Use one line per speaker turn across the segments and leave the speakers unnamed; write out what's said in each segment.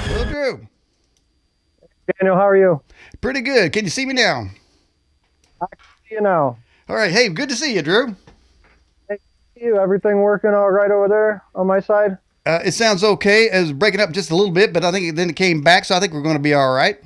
Hello, Drew.
Daniel, how are you?
Pretty good. Can you see me now?
I can see you now.
All right. Hey, good to see you, Drew.
Hey, you, everything working all right over there on my side?
It sounds okay. It was breaking up just a little bit, but I think then it came back, so I think we're going to be all right.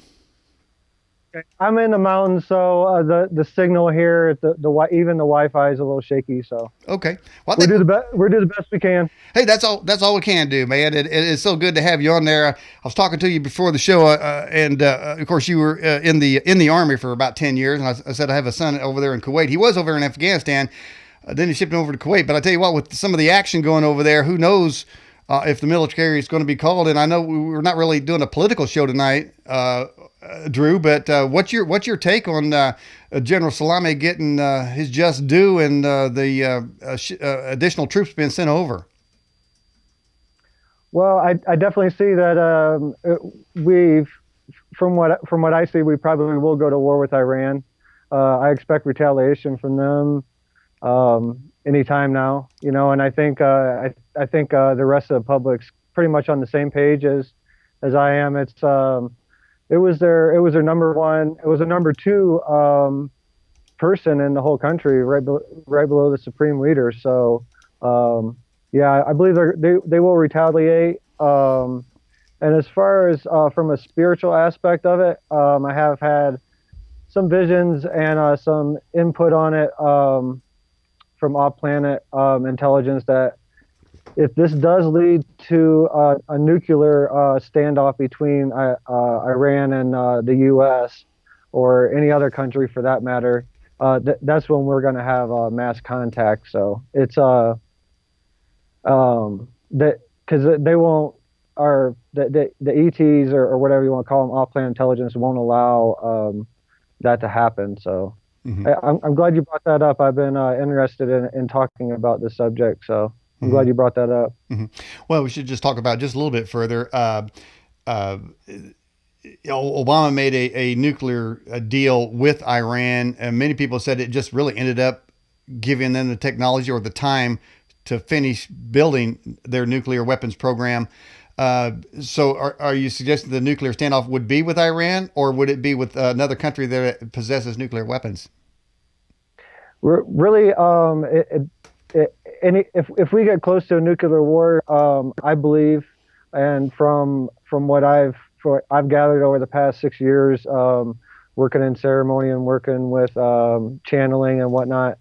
Okay. I'm in the mountains, so the signal here, even the Wi-Fi is a little shaky. So
Okay. Well, I think
we do the best we can.
hey, that's all we can do, man. It's so good to have you on there. I was talking to you before the show, and of course you were in the army for about 10 years. And I said I have a son over there in Kuwait. He was over in Afghanistan. Then he shipped him over to Kuwait. But I tell you what, with some of the action going over there, who knows if the military is going to be called? And I know we're not really doing a political show tonight, Drew. But what's your take on General Salami getting his just due and the additional troops being sent over?
Well, I definitely see that we've from what I see, we probably will go to war with Iran. I expect retaliation from them anytime now, and I think the rest of the public's pretty much on the same page as I am. It was their number one, it was a number two person in the whole country, right below the supreme leader. So yeah, I believe they will retaliate. And as far as from a spiritual aspect of it, I have had some visions and some input on it from off-planet intelligence that if this does lead to a nuclear standoff between Iran and the U.S. or any other country for that matter, that's when we're going to have mass contact. So it's that because they won't or the ETs or whatever you want to call them, off-planet intelligence won't allow that to happen. So
Mm-hmm.
I'm glad you brought that up. I've been interested in talking about this subject, so I'm
Mm-hmm.
glad you brought that up.
Mm-hmm. Well, we should just talk about just a little bit further. Uh, Obama made a nuclear deal with Iran, and many people said it just really ended up giving them the technology or the time to finish building their nuclear weapons program. So, are you suggesting the nuclear standoff would be with Iran, or would it be with another country that possesses nuclear weapons?
We're really, if we get close to a nuclear war, I believe, and from what I've gathered over the past 6 years, working in ceremony and working with channeling and whatnot,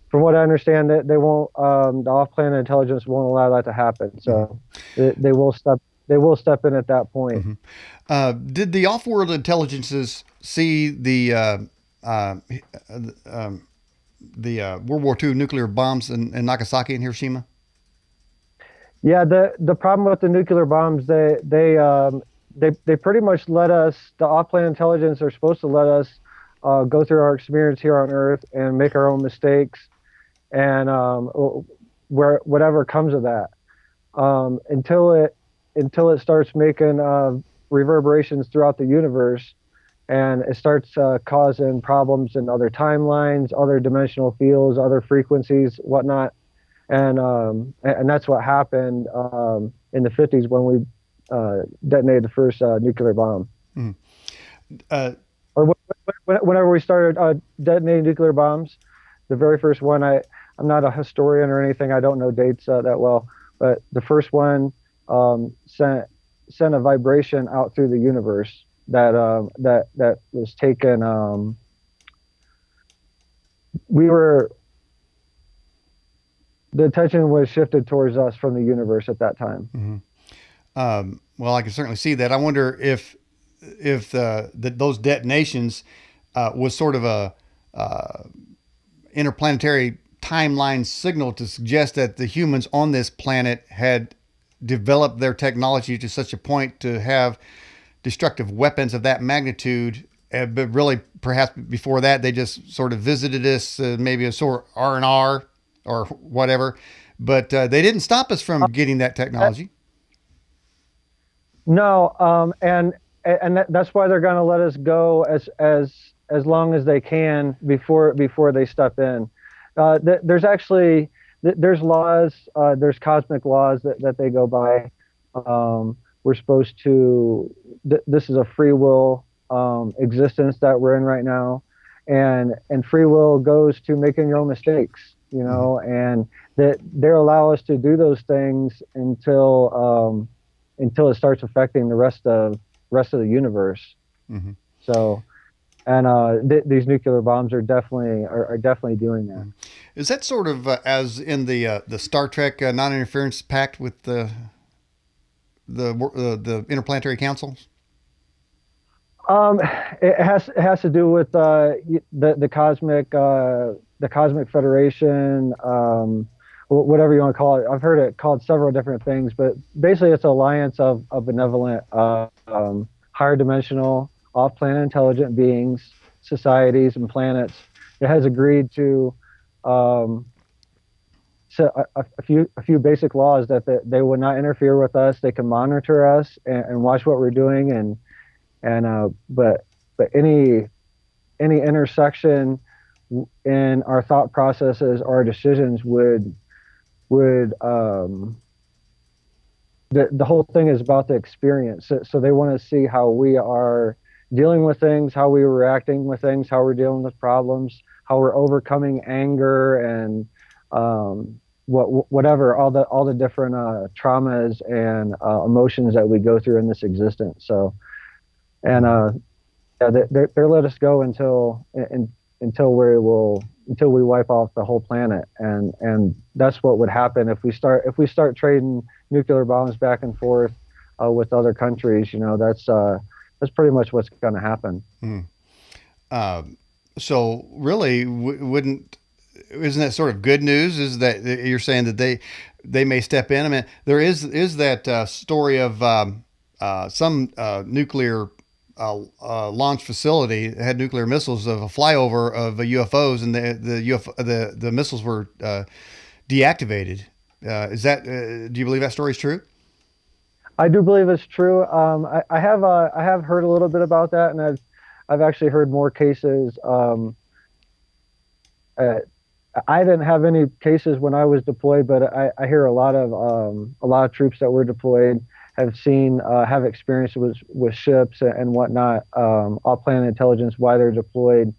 from what I understand, that they won't, the off-planet intelligence won't allow that to happen.
Mm-hmm.
So they will step, they will step in at that point.
Mm-hmm. Did the off-world intelligences see uh, um, the World War II nuclear bombs in Nagasaki and Hiroshima?
Yeah, the problem with the nuclear bombs, they pretty much let us, the off-planet intelligence are supposed to let us go through our experience here on Earth and make our own mistakes and where whatever comes of that until it starts making reverberations throughout the universe and it starts causing problems in other timelines, other dimensional fields, other frequencies, whatnot, and that's what happened in the 50s when we detonated the first nuclear bomb.
Mm. Uh,
Or whenever we started detonating nuclear bombs, the very first one, I'm not a historian or anything. I don't know dates that well, but the first one sent a vibration out through the universe that was taken. We were The attention was shifted towards us from the universe at that time.
mm-hmm. Well, I can certainly see that. I wonder if those detonations was sort of a interplanetary timeline signal to suggest that the humans on this planet had developed their technology to such a point to have destructive weapons of that magnitude. But really, perhaps before that, they just sort of visited us, maybe a sort of R&R or whatever. But they didn't stop us from getting that
Uh,
technology.
no, that's why they're going to let us go as long as they can before they step in. There's actually there's laws, there's cosmic laws that they go by. we're supposed to. This is a free will existence that we're in right now, and free will goes to making your own mistakes, you
Mm-hmm.
know, and that they allow us to do those things until it starts affecting the rest of the universe.
Mm-hmm.
So, and these nuclear bombs are definitely doing that.
Is that sort of as in the Star Trek non-interference pact with the Interplanetary Council?
Um, it has to do with the cosmic federation, whatever you want to call it. I've heard it called several different things, but basically it's an alliance of benevolent, higher dimensional, off-planet intelligent beings, societies, and planets. It has agreed to um, set a few basic laws that they would not interfere with us. They can monitor us and watch what we're doing, but any intersection in our thought processes or our decisions would the whole thing is about the experience. So they want to see how we are dealing with things, how we're reacting with things, how we're dealing with problems, how we're overcoming anger and whatever, all the different traumas and emotions that we go through in this existence. So, and yeah, they let us go until we wipe off the whole planet, and that's what would happen if we start trading nuclear bombs back and forth with other countries. You know, that's pretty much what's going to happen.
Hmm. So really, wouldn't isn't that sort of good news? Is that you're saying that they may step in? I mean, there is that story of some nuclear launch facility that had nuclear missiles of a flyover of UFOs, and the missiles were deactivated. Is that do you believe that story is true?
I do believe it's true. I have heard a little bit about that, and I've actually heard more cases. Uh, I didn't have any cases when I was deployed, but I hear a lot of troops that were deployed have experience with ships and whatnot, off planet intelligence, why they're deployed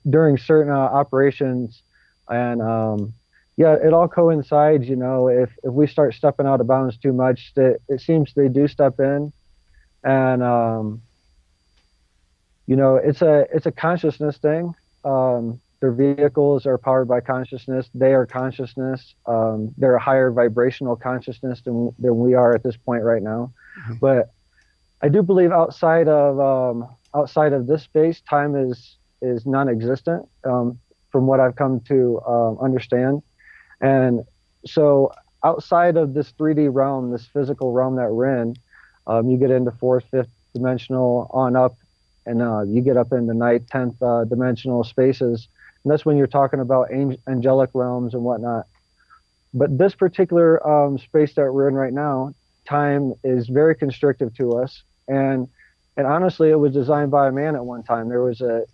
during certain operations, and yeah, it all coincides. You know, if we start stepping out of bounds too much, that it seems they do step in, and it's a consciousness thing. Their vehicles are powered by consciousness. They are consciousness. They're a higher vibrational consciousness than we are at this point right now.
Mm-hmm.
But I do believe outside of this space, time is non-existent, from what I've come to understand. And so outside of this 3D realm, this physical realm that we're in, you get into fourth, fifth dimensional on up, and you get up into ninth, 10th dimensional spaces. And that's when you're talking about angelic realms and whatnot. But this particular space that we're in right now, time is very constrictive to us. And honestly, it was designed by a man at one time. There was a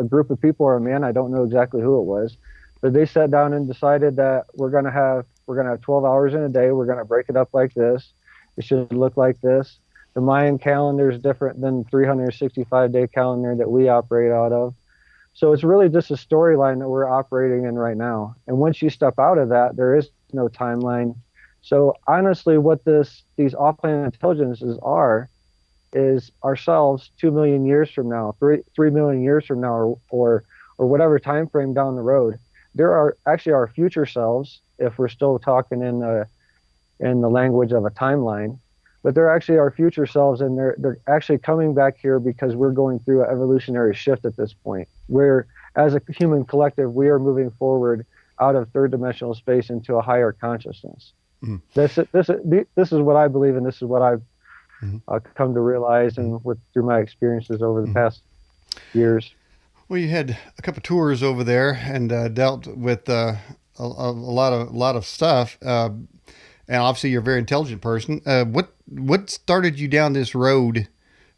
group of people, or a man, I don't know exactly who it was, but they sat down and decided that we're gonna have 12 hours in a day. We're gonna break it up like this. It should look like this. The Mayan calendar is different than the 365-day calendar that we operate out of. So it's really just a storyline that we're operating in right now. And once you step out of that, there is no timeline. So honestly, what these off-planet intelligences are is ourselves 2 million years from now, 3 million years from now, or whatever time frame down the road. There are actually our future selves, if we're still talking in the language of a timeline. But they're actually our future selves, and they're actually coming back here because we're going through an evolutionary shift at this point. Where, as a human collective, we are moving forward out of third dimensional space into a higher consciousness.
Mm-hmm.
This is what I believe, and this is what I've
Mm-hmm.
come to realize, and through my experiences over the past years.
Well, you had a couple tours over there and dealt with a lot of stuff. And obviously, you're a very intelligent person. What started you down this road?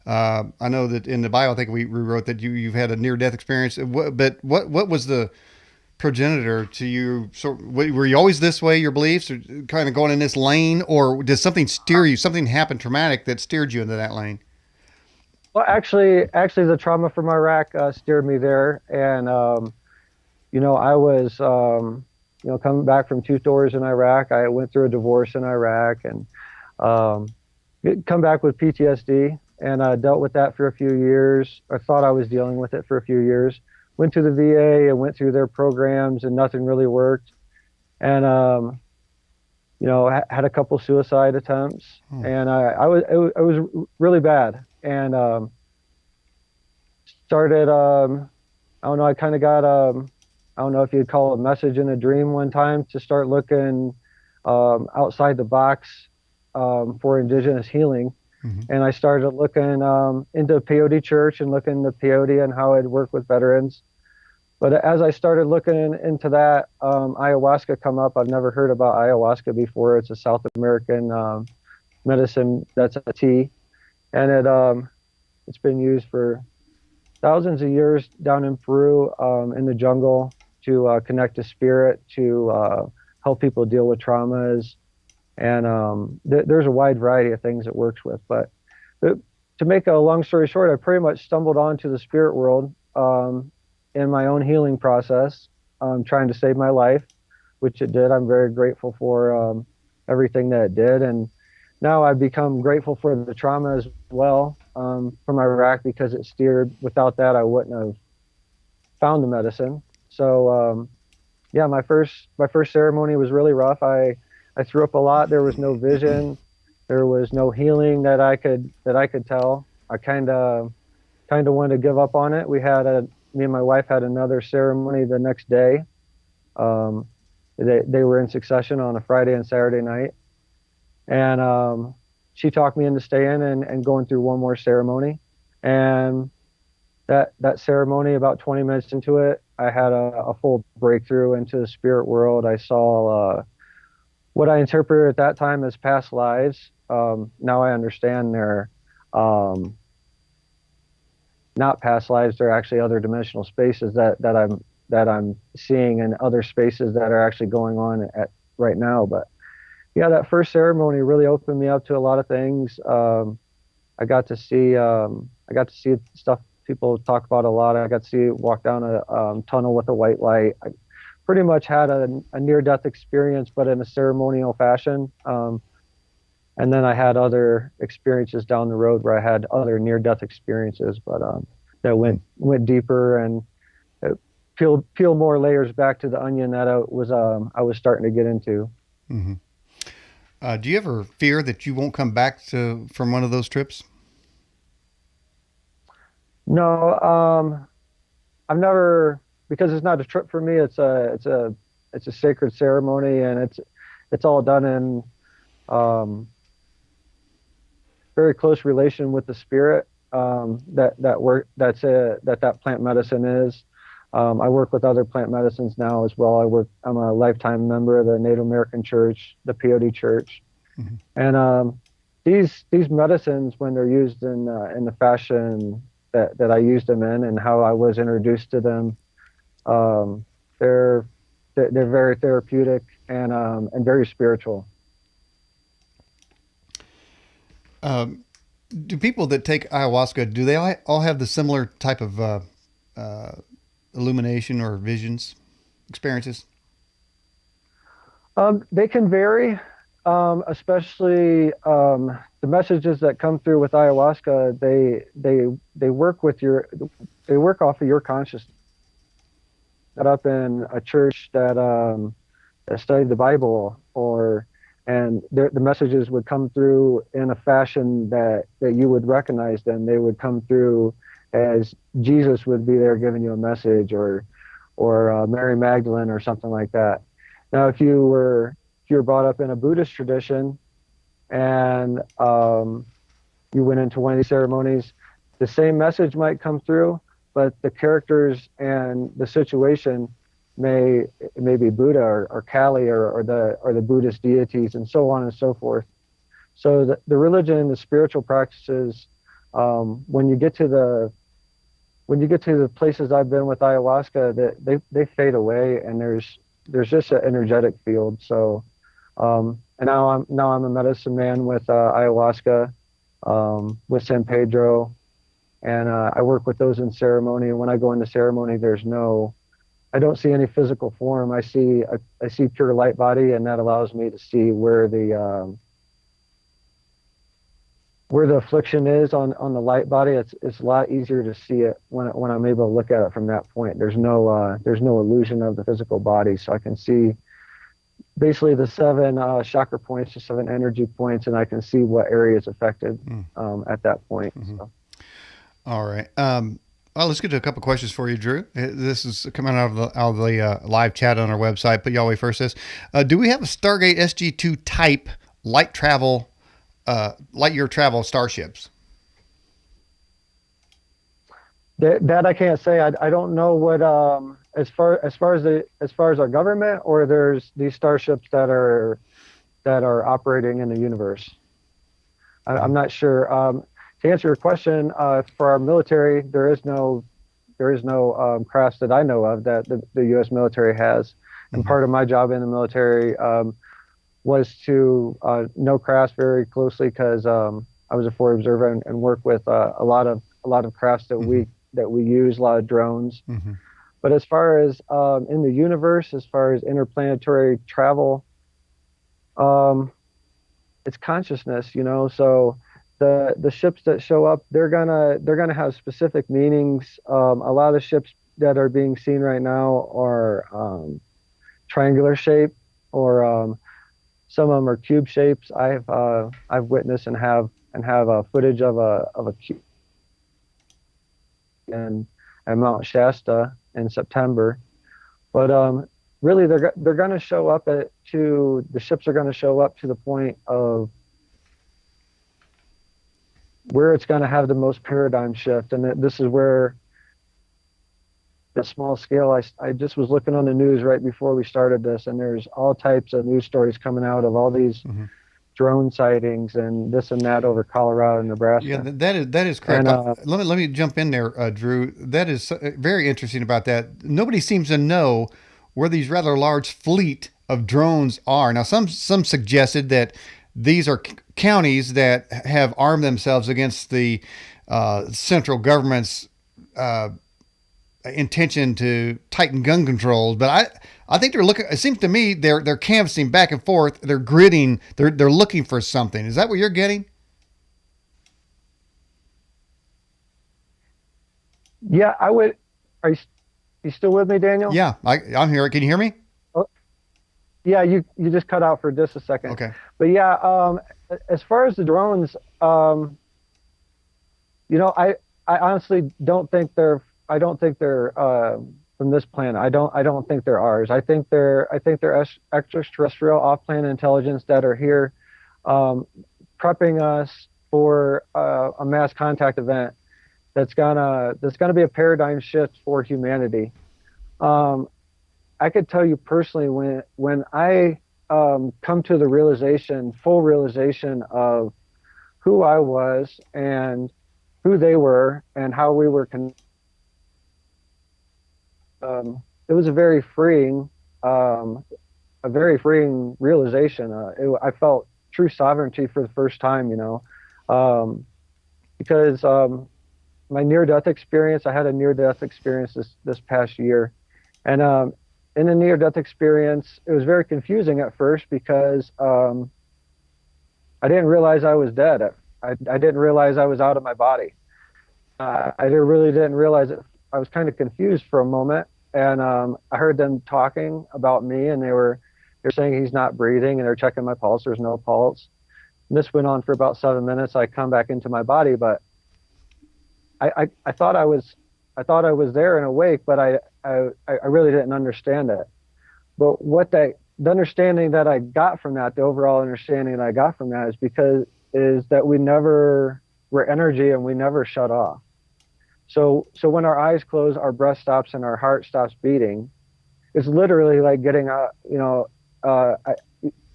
I know that in the bio, I think we wrote that you've had a near death experience. But what was the progenitor to you? So were you always this way, your beliefs, or kind of going in this lane, or did something steer you? Something happened traumatic that steered you into that lane?
Well, actually, the trauma from Iraq steered me there, and I was, coming back from 2 tours in Iraq. I went through a divorce in Iraq, and um, come back with PTSD, and I dealt with that for a few years. I thought I was dealing with it for a few years. Went to the VA and went through their programs, and nothing really worked. And had a couple suicide attempts, and it was really bad. And started, I don't know, I kind of got I don't know if you'd call it a message in a dream one time to start looking outside the box for indigenous healing. And I started looking into peyote church and looking into peyote and how it worked with veterans. But as I started looking into that, ayahuasca come up. I've never heard about ayahuasca before. It's a South American medicine that's a tea, and it's been used for thousands of years down in Peru in the jungle to connect to spirit, to help people deal with traumas. And there's a wide variety of things it works with. But to make a long story short, I pretty much stumbled onto the spirit world in my own healing process, trying to save my life, which it did. I'm very grateful for everything that it did. And now I've become grateful for the trauma as well from Iraq, because it steered. Without that, I wouldn't have found the medicine. So yeah, my first ceremony was really rough. I threw up a lot. There was no vision. There was no healing that I could tell. I kind of wanted to give up on it. Me and my wife had another ceremony the next day. They were in succession on a Friday and Saturday night, and she talked me into staying and going through one more ceremony. And that ceremony, about 20 minutes into it, I had a full breakthrough into the spirit world. I saw what I interpreted at that time as past lives. Now I understand they're not past lives. They're actually other dimensional spaces that I'm seeing, in other spaces that are actually going on at right now. But yeah, that first ceremony really opened me up to a lot of things. I got to see stuff people talk about a lot. I got to see walk down a tunnel with a white light. I pretty much had a near-death experience, but in a ceremonial fashion. And then I had other experiences down the road where I had other near-death experiences, but that went deeper and peel more layers back to the onion that I was starting to get into.
Mm-hmm. Do you ever fear that you won't come back from one of those trips?
No, I've never, because it's not a trip for me. It's a sacred ceremony, and it's all done in very close relation with the spirit that plant medicine is. I work with other plant medicines now as well. I'm a lifetime member of the Native American Church, the Peyote Church. Mm-hmm. And these medicines, when they're used in the fashion that I used them in and how I was introduced to them, they're very therapeutic and very spiritual.
Do people that take ayahuasca, do they all have the similar type of illumination or visions experiences?
They can vary, especially the messages that come through with ayahuasca. They work off of your consciousness. Set up in a church that studied the Bible, and the messages would come through in a fashion that you would recognize them. They would come through as Jesus would be there giving you a message, or Mary Magdalene or something like that. Now, if you were brought up in a Buddhist tradition and you went into one of these ceremonies, the same message might come through, but the characters and the situation may be Buddha or Kali or the Buddhist deities, and so on and so forth. So the religion and the spiritual practices, when you get to when you get to the places I've been with ayahuasca, that they fade away, and there's just an energetic field. So, and now I'm a medicine man with ayahuasca, with San Pedro, and I work with those in ceremony. And when I go into ceremony, I don't see any physical form. I see pure light body, and that allows me to see where the affliction is on the light body. It's a lot easier to see it when I'm able to look at it from that point. There's no illusion of the physical body, so I can see basically the 7 chakra points, the 7 energy points, and I can see what area is affected at that point.
Mm-hmm.
So.
All right. Well, let's get to a couple questions for you, Drew. This is coming out of the live chat on our website. But Yahweh first says, do we have a Stargate SG2 type light year travel starships?
That I can't say. I don't know what as far as our government, or there's these starships that are operating in the universe. I'm not sure. To answer your question, for our military, there is no crafts that I know of that the U.S. military has. And part of my job in the military was to know crafts very closely, because I was a forward observer and work with a lot of crafts that we use, a lot of drones. But as far as in the universe, as far as interplanetary travel, it's consciousness, so the ships that show up, they're gonna have specific meanings. A lot of ships that are being seen right now are triangular shape, or some of them are cube shapes. I've witnessed and have footage of a cube at Mount Shasta in September. But really, they're going to show up the ships are going to show up to the point of where it's going to have the most paradigm shift. And this is where the small scale, I just was looking on the news right before we started this, and there's all types of news stories coming out of all these drone sightings and this and that over Colorado and Nebraska.
Yeah, that is correct. And, let me jump in there, Drew. That is very interesting about that. Nobody seems to know where these rather large fleet of drones are. Now, some suggested that these are counties that have armed themselves against the central government's intention to tighten gun controls, but I think they're looking. It seems to me they're canvassing back and forth. They're gridding. They're looking for something. Is that what you're getting?
Yeah, I would. Are you still with me, Daniel?
Yeah, I'm here. Can you hear me?
Oh, yeah, you just cut out for just a second.
Okay.
But yeah, as far as the drones, I honestly don't think they're. I don't think they're from this planet. I don't think they're ours. I think they're extraterrestrial, off-planet intelligence that are here, prepping us for a mass contact event that's gonna be a paradigm shift for humanity. I could tell you personally, when I come to the full realization of who I was and who they were and how we were it was a very freeing realization. I felt true sovereignty for the first time, because my near-death experience, I had a near-death experience this past year. And in the near-death experience, it was very confusing at first, because I didn't realize I was dead. I didn't realize I was out of my body. I really didn't realize it. I was kind of confused for a moment, and I heard them talking about me, and they're saying he's not breathing, and they're checking my pulse. There's no pulse. And this went on for about 7 minutes. I come back into my body, but I thought I was there and awake, but I really didn't understand it. But the understanding that I got from that, the overall understanding that I got from that, is that we're energy, and we never shut off. So when our eyes close, our breath stops and our heart stops beating. It's literally like getting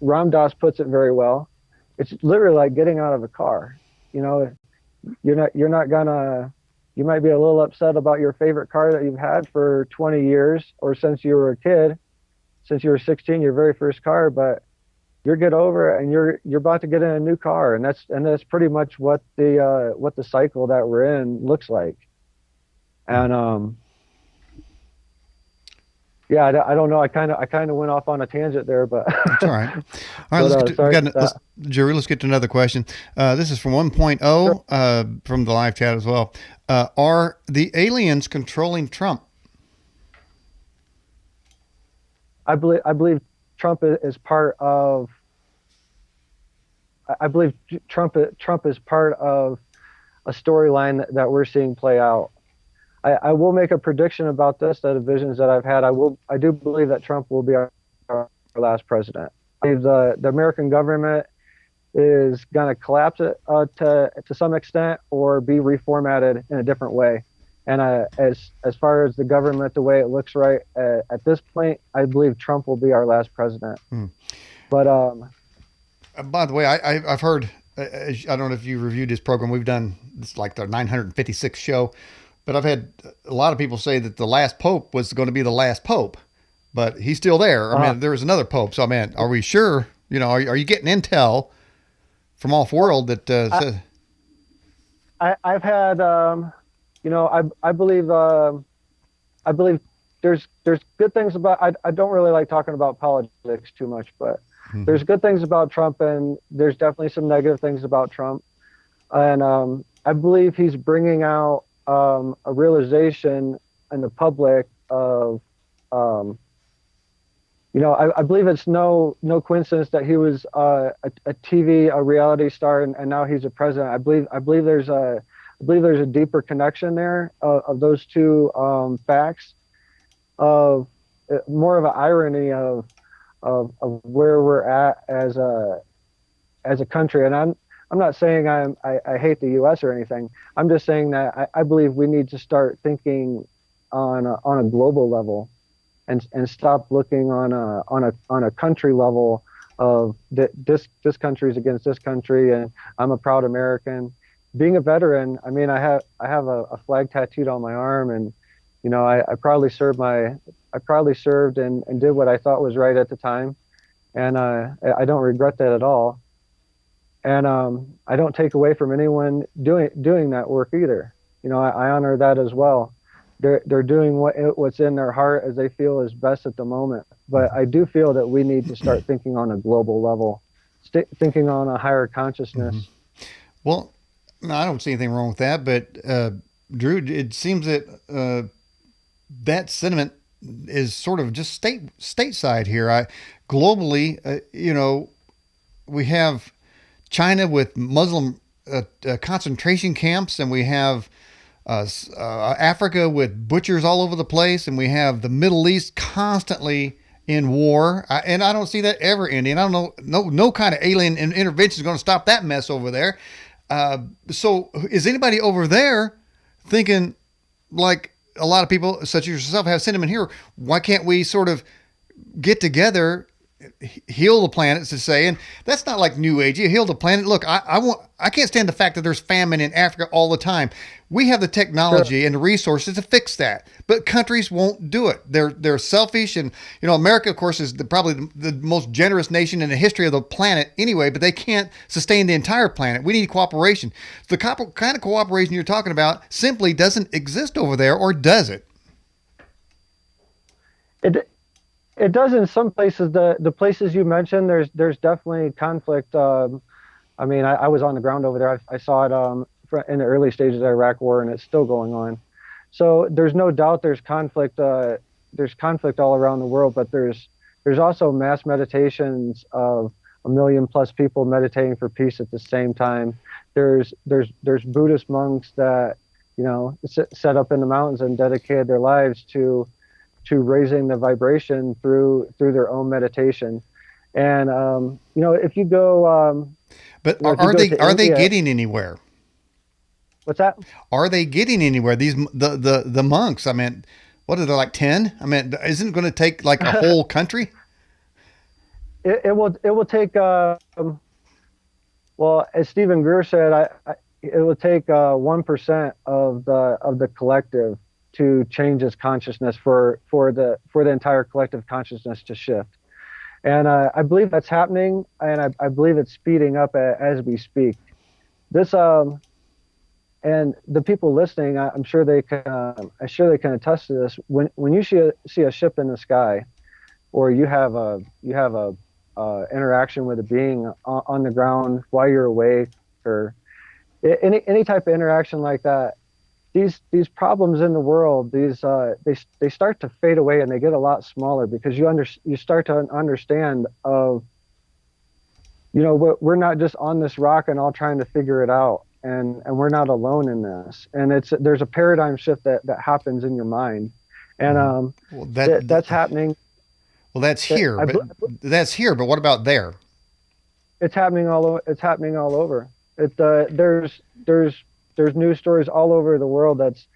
Ram Dass puts it very well. It's literally like getting out of a car. You're not gonna You might be a little upset about your favorite car that you've had for 20 years, or since you were a kid, since you were 16, your very first car, but you're get over it, and you're about to get in a new car, and that's pretty much what the cycle that we're in looks like. And yeah, I don't know. I kind of went off on a tangent there, but
It's all right. All right, Jerry, let's get to another question. This is from 1.0 from the live chat as well. Are the aliens controlling Trump?
I believe Trump is part of. I believe Trump is part of a storyline that we're seeing play out. I will make a prediction about this, that the visions that I've had. I do believe that Trump will be our last president. I believe the American government is going to collapse it to some extent, or be reformatted in a different way. And as far as the government, the way it looks right at this point, I believe Trump will be our last president. But
by the way, I've heard. I don't know if you reviewed this program. We've done this like the 956th show. But I've had a lot of people say that the last pope was going to be the last pope, but he's still there. I mean, there was another pope. So, I mean, are we sure? You know, are you getting intel from off world that says?
I've had, you know, I believe there's good things about. I don't really like talking about politics too much, but there's good things about Trump, and there's definitely some negative things about Trump, and I believe he's bringing out a realization in the public of, you know, I believe it's no coincidence that he was a reality star, and now he's a president. I believe there's a deeper connection there of those two facts, of more of an irony of where we're at as a country. And I'm not saying I hate the U.S. or anything. I'm just saying that I believe we need to start thinking on a global level, and stop looking on a country level of this country's against this country, and I'm a proud American. Being a veteran, I mean, I have a flag tattooed on my arm, and you know, I proudly served and did what I thought was right at the time, and I don't regret that at all. And I don't take away from anyone doing that work either. You know, I honor that as well. They're doing what's in their heart as they feel is best at the moment. But I do feel that we need to start thinking on a global level, thinking on a higher consciousness.
Well, I don't see anything wrong with that. But Drew, it seems that that sentiment is sort of just stateside here. Globally, you know, we have China with Muslim concentration camps, and we have Africa with butchers all over the place, and we have the Middle East constantly in war. And I don't see that ever ending. I don't know, no kind of alien intervention is going to stop that mess over there. So is anybody over there thinking, like a lot of people such as yourself have sentiment here, why can't we sort of get together, heal the planet, to say, and that's not like New Age. You heal the planet. Look, I can't stand the fact that there's famine in Africa all the time. We have the technology and the resources to fix that, but countries won't do it. They're selfish, and you know, America, of course, is probably the most generous nation in the history of the planet anyway. But they can't sustain the entire planet. We need cooperation. The kind of cooperation you're talking about simply doesn't exist over there, or does it?
It does in some places. The places you mentioned, there's definitely conflict. I mean, I was on the ground over there. I saw it in the early stages of the Iraq War, and it's still going on. So there's no doubt there's conflict. There's conflict all around the world, but there's also mass meditations of 1 million plus people meditating for peace at the same time. There's Buddhist monks that, you know, set up in the mountains and dedicated their lives to raising the vibration through their own meditation. And you know, if you go,
but are they getting anywhere?
What's that?
Are they getting anywhere? The monks. I mean, what are they, like 10? I mean, isn't it going to take like a whole country?
It will take. Well, as Stephen Greer said, it will take 1% of the collective to change its consciousness for the entire collective consciousness to shift. And I believe that's happening, and I believe it's speeding up as we speak. This and the people listening, I'm sure they can attest to this. When you see a ship in the sky, or you have a interaction with a being on the ground while you're awake, or any type of interaction like that, these problems in the world, they start to fade away, and they get a lot smaller, because you start to understand of, we're not just on this rock and all trying to figure it out, and we're not alone in this. And there's a paradigm shift that happens in your mind, and that's happening.
Well, that's here, but what about there?
It's happening all over. It's happening all over. There's news stories all over the world that's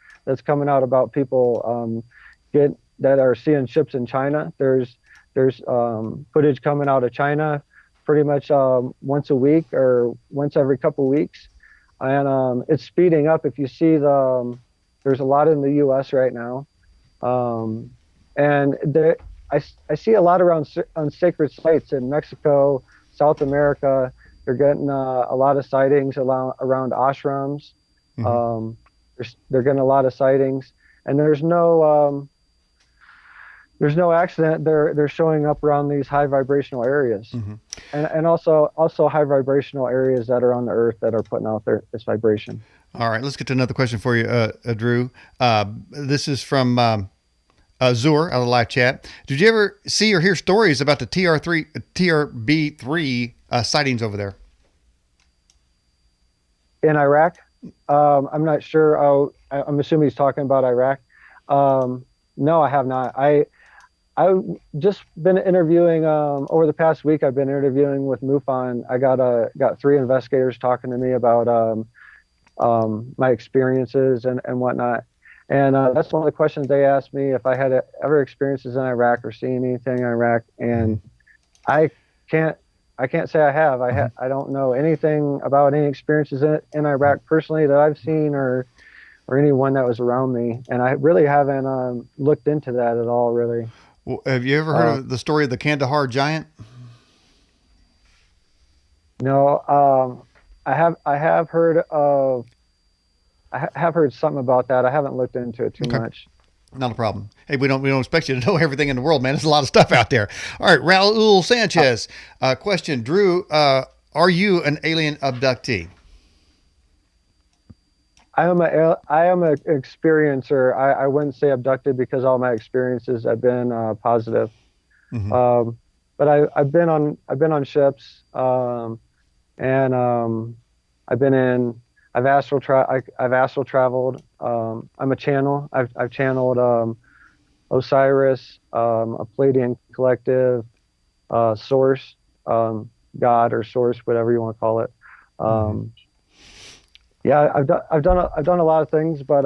coming out about people that are seeing ships in China. There's footage coming out of China pretty much once a week or once every couple of weeks, and it's speeding up. If you see there's a lot in the U.S. right now, and I see a lot around on sacred sites in Mexico, South America. They're getting a lot of sightings around ashrams. Mm-hmm. They're getting a lot of sightings, and there's no accident. They're showing up around these high vibrational areas, mm-hmm. and also high vibrational areas that are on the earth that are putting out this vibration.
All right, let's get to another question for you, Drew. This is from Zur out of the live chat. Did you ever see or hear stories about the TRB3 sightings over there
in Iraq? I'm not sure. I'm assuming he's talking about Iraq. No, I have not. I've just been interviewing over the past week. I've been interviewing with MUFON. I got 3 investigators talking to me about my experiences and whatnot. And that's one of the questions they asked me, if I had ever experiences in Iraq or seen anything in Iraq. And I can't say I have. I don't know anything about any experiences in Iraq personally that I've seen, or anyone that was around me. And I really haven't looked into that at all, really.
Well, have you ever heard of the story of the Kandahar giant?
No, I have heard something about that. I haven't looked into it too much.
Not a problem. Hey, we don't expect you to know everything in the world, man. There's a lot of stuff out there. All right, Raul Sanchez. Question, Drew, are you an alien abductee?
I am an experiencer. I wouldn't say abducted, because all my experiences have been positive. Mm-hmm. But I've been on ships, and I've astral traveled. I'm a channel. I've channeled Osiris, a Pleadien Collective, Source, God or Source, whatever you want to call it. Yeah, I've done a lot of things, but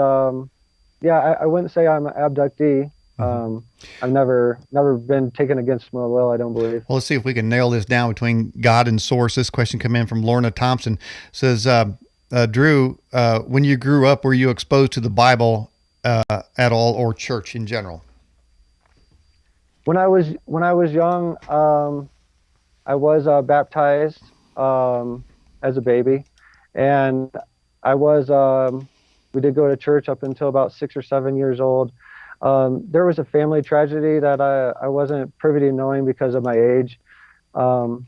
yeah, I wouldn't say I'm an abductee. I've never been taken against my will, I don't believe.
Well, let's see if we can nail this down between God and Source. This question came in from Lorna Thompson. Says, Drew, when you grew up, were you exposed to the Bible at all, or church in general?
When I was young, I was baptized as a baby, and we did go to church up until about 6 or 7 years old. There was a family tragedy that I wasn't privy to knowing because of my age. But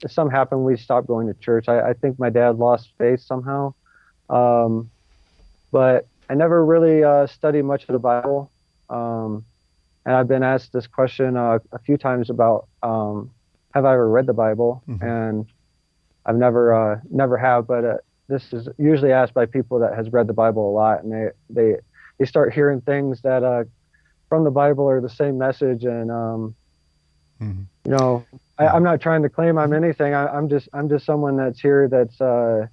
something happened. We stopped going to church. I think my dad lost faith somehow. But I never really studied much of the Bible. And I've been asked this question a few times about, have I ever read the Bible? Mm-hmm. And I've never have. But this is usually asked by people that has read the Bible a lot, and they start hearing things that from the Bible are the same message. And mm-hmm. I'm not trying to claim I'm anything. I'm just someone that's here that's had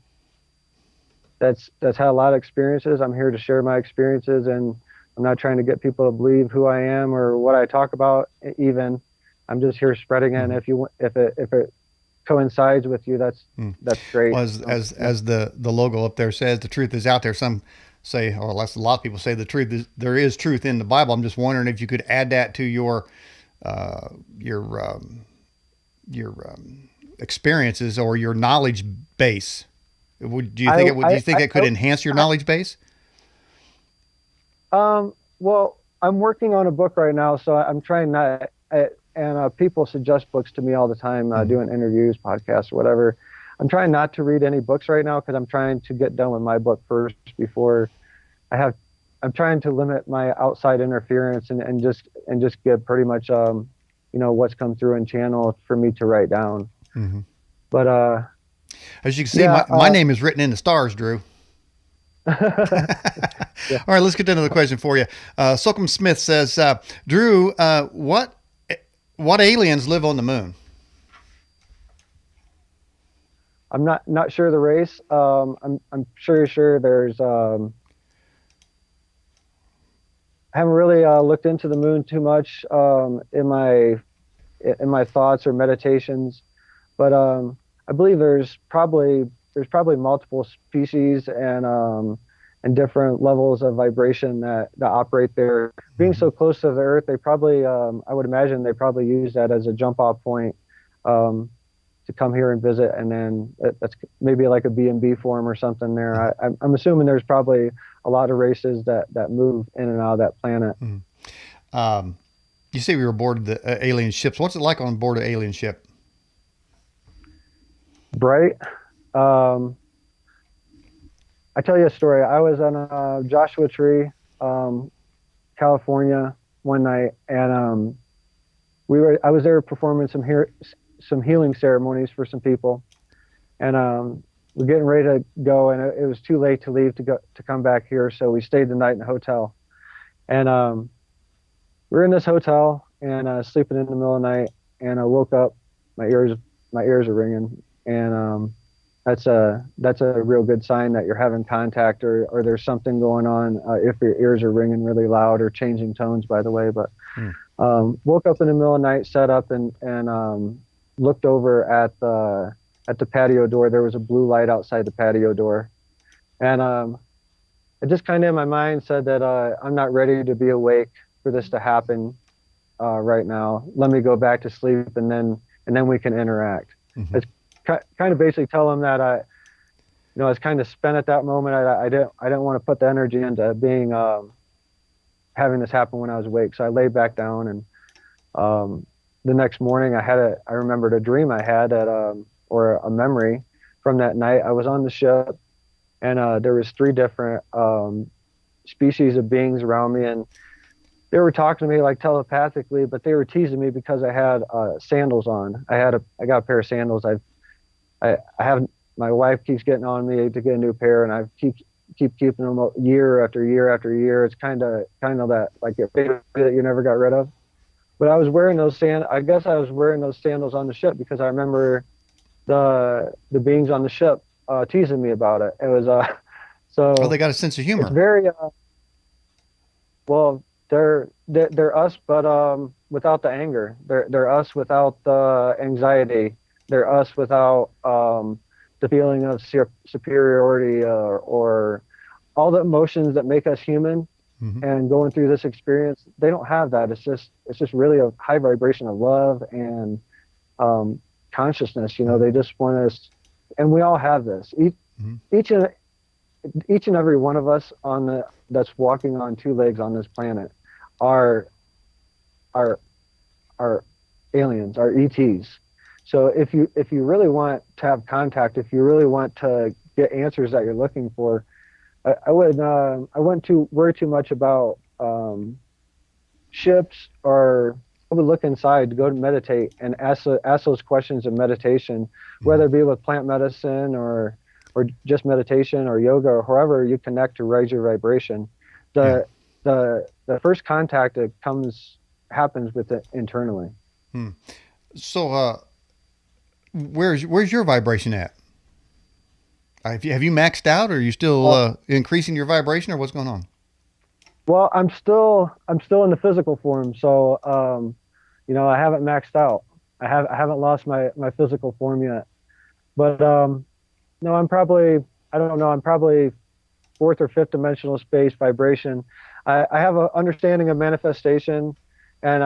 a lot of experiences. I'm here to share my experiences, and I'm not trying to get people to believe who I am or what I talk about. Even I'm just here spreading it. And if coincides with you, that's great.
Well, as the logo up there says, the truth is out there. Some say, or less, a lot of people say the truth is, there is truth in the Bible. I'm just wondering if you could add that to your experiences or your knowledge base. Do you think it could enhance your knowledge base?
Well, I'm working on a book right now, so I'm trying not. And people suggest books to me all the time, doing interviews, podcasts, or whatever. I'm trying not to read any books right now because I'm trying to get done with my book first before I'm trying to limit my outside interference and just give pretty much what's come through in channel for me to write down.
Mm-hmm.
But
as you can see, my name is written in the stars, Drew.
Yeah.
All right, let's get into the question for you. Slocum Smith says, Drew, what aliens live on the moon?
I'm not sure the race. I'm sure there's. I haven't really looked into the moon too much in my thoughts or meditations, but I believe there's probably multiple species and different levels of vibration that operate there. Being so close to the Earth, they probably I would imagine they probably use that as a jump off point to come here and visit, and then that's maybe like a B&B form or something there. I'm assuming there's probably a lot of races that move in and out of that planet.
Mm-hmm. You say we were aboard the alien ships. What's it like on board an alien ship?
Bright. I tell you a story. I was on a Joshua Tree, California one night, and I was there performing some healing ceremonies for some people, and we're getting ready to go, and it was too late to leave to come back here, so we stayed the night in the hotel. And we're in this hotel and sleeping in the middle of the night, and I woke up, my ears are ringing, and that's a real good sign that you're having contact or there's something going on if your ears are ringing really loud or changing tones, by the way. But woke up in the middle of the night, sat up and looked over at the patio door. There was a blue light outside the patio door, and it just kind of in my mind said that I'm not ready to be awake for this to happen right now. Let me go back to sleep, and then we can interact.
Mm-hmm.
It's kind of basically tell them that I was kind of spent at that moment. I didn't want to put the energy into being having this happen when I was awake. So I laid back down, and the next morning I remembered a dream I had or a memory from that night. I was on the ship, and there was 3 different species of beings around me, and they were talking to me like telepathically, but they were teasing me because I had sandals on. I got a pair of sandals. I have, my wife keeps getting on me to get a new pair, and I keep keeping them year after year after year. It's kind of that like your favorite that you never got rid of. But I was wearing those I guess I was wearing those sandals on the ship because I remember the beings on the ship teasing me about it. It was so.
Oh, they got a sense of humor.
It's very well. They're us, but without the anger. They're us without the anxiety. They're us without the feeling of superiority or all the emotions that make us human. Mm-hmm. And going through this experience, they don't have that. It's just really a high vibration of love and consciousness. They just want us, and we all have this. Each and every one of us that's walking on 2 legs on this planet are aliens, are ETs. So if you really want to have contact, if you really want to get answers that you're looking for, I wouldn't worry too much about ships, or I would look inside, go to meditate and ask those questions in meditation, whether it be with plant medicine or just meditation or yoga or however you connect to raise your vibration. The first contact that happens with it internally.
So where's your vibration at? Have you maxed out, or are you still increasing your vibration, or what's going on?
Well, I'm still in the physical form, so I haven't maxed out. I haven't lost my physical form yet. But no, I don't know, I'm probably fourth or fifth dimensional space vibration. I have an understanding of manifestation, and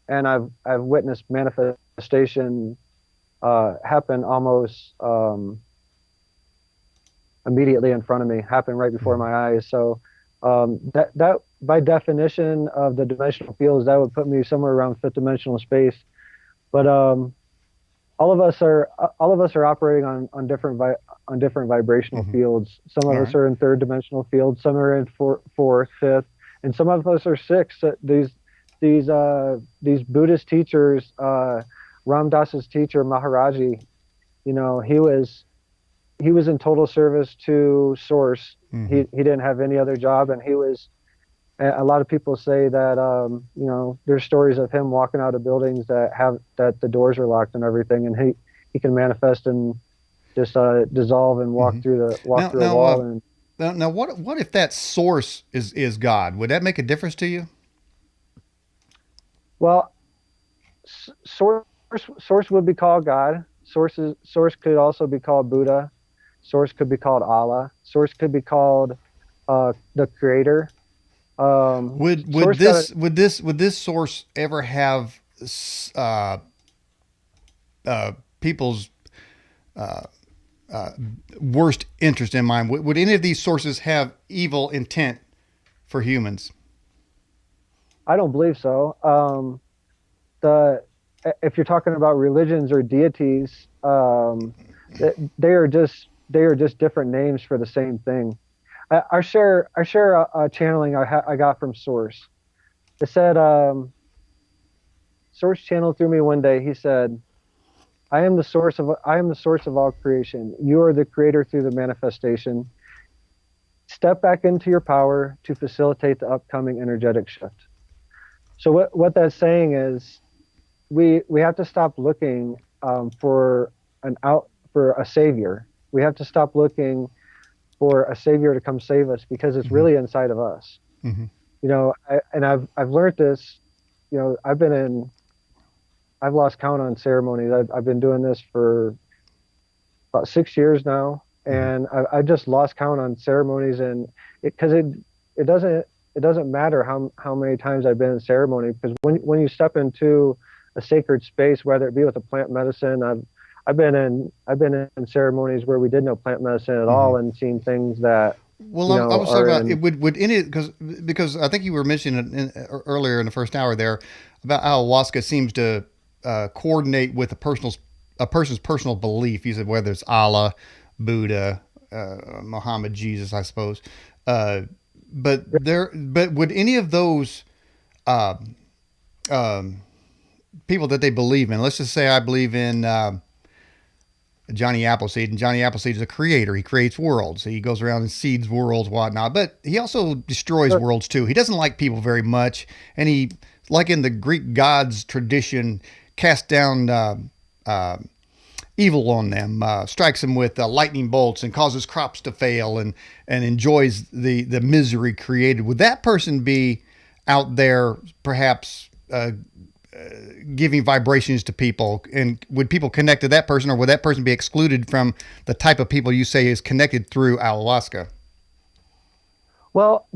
I've witnessed manifestation happen almost immediately in front of me, happen right before
Mhm.
my eyes. So that by definition of the dimensional fields, that would put me somewhere around fifth dimensional space. But all of us are operating on different vibrational
Mhm.
fields. Some
All
of us
right.
are in third dimensional fields, some are in fourth, fifth, and some of us are sixth. These Buddhist teachers, Ram Dass's teacher Maharaji, you know, he was in total service to Source.
Mhm.
He didn't have any other job, and he was. A lot of people say that you know, there's stories of him walking out of buildings that the doors are locked and everything, and he can manifest and just dissolve and
Mhm.
walk
Now,
through a wall. And
what if that source is God? Would that make a difference to you?
well, source source would be called God. Source could also be called Buddha. Source could be called Allah. Source could be called the Creator. Source got a
Would this source ever have uh, people's worst interest in mind? Would any of these sources have evil intent for humans?
I don't believe so. The If you're talking about religions or deities, they are just different names for the same thing. I share a channeling I got from Source. It said, Source channeled through me one day. He said, I am the source of all creation. You are the creator through the manifestation. Step back into your power to facilitate the upcoming energetic shift. So what that's saying is we have to stop looking for a savior. We have to stop looking for a savior to come save us, because it's
Mm-hmm.
really inside of us.
Mm-hmm.
You know, I've learned this. You know, I've lost count on ceremonies. I've been doing this for about 6 years now,
Mm-hmm.
and I just lost count on ceremonies. And because it doesn't it doesn't matter how many times I've been in ceremony, because when you step into a sacred space, whether it be with a plant medicine, I've been in ceremonies where we did no plant medicine at
Mm-hmm.
all, and seen things that
Well,
you
I
know
was talking
are
about it.
in.
Would any because I think you were mentioning earlier in the first hour there about how ayahuasca seems to coordinate with a person's personal belief. You said whether it's Allah, Buddha, Muhammad, Jesus, I suppose. Uh, but would any of those uh, um, people that they believe in? Let's just say I believe in. Johnny Appleseed, and Johnny Appleseed is a creator. He creates worlds. He goes around and seeds worlds, whatnot. But he also destroys
Sure.
worlds too. He doesn't like people very much, and he, like in the Greek gods tradition, casts down uh, evil on them, strikes them with lightning bolts, and causes crops to fail, and enjoys the misery created. Would that person be out there, perhaps? Giving vibrations to people, and would people connect to that person, or would that person be excluded from the type of people you say is connected through ayahuasca?
Well,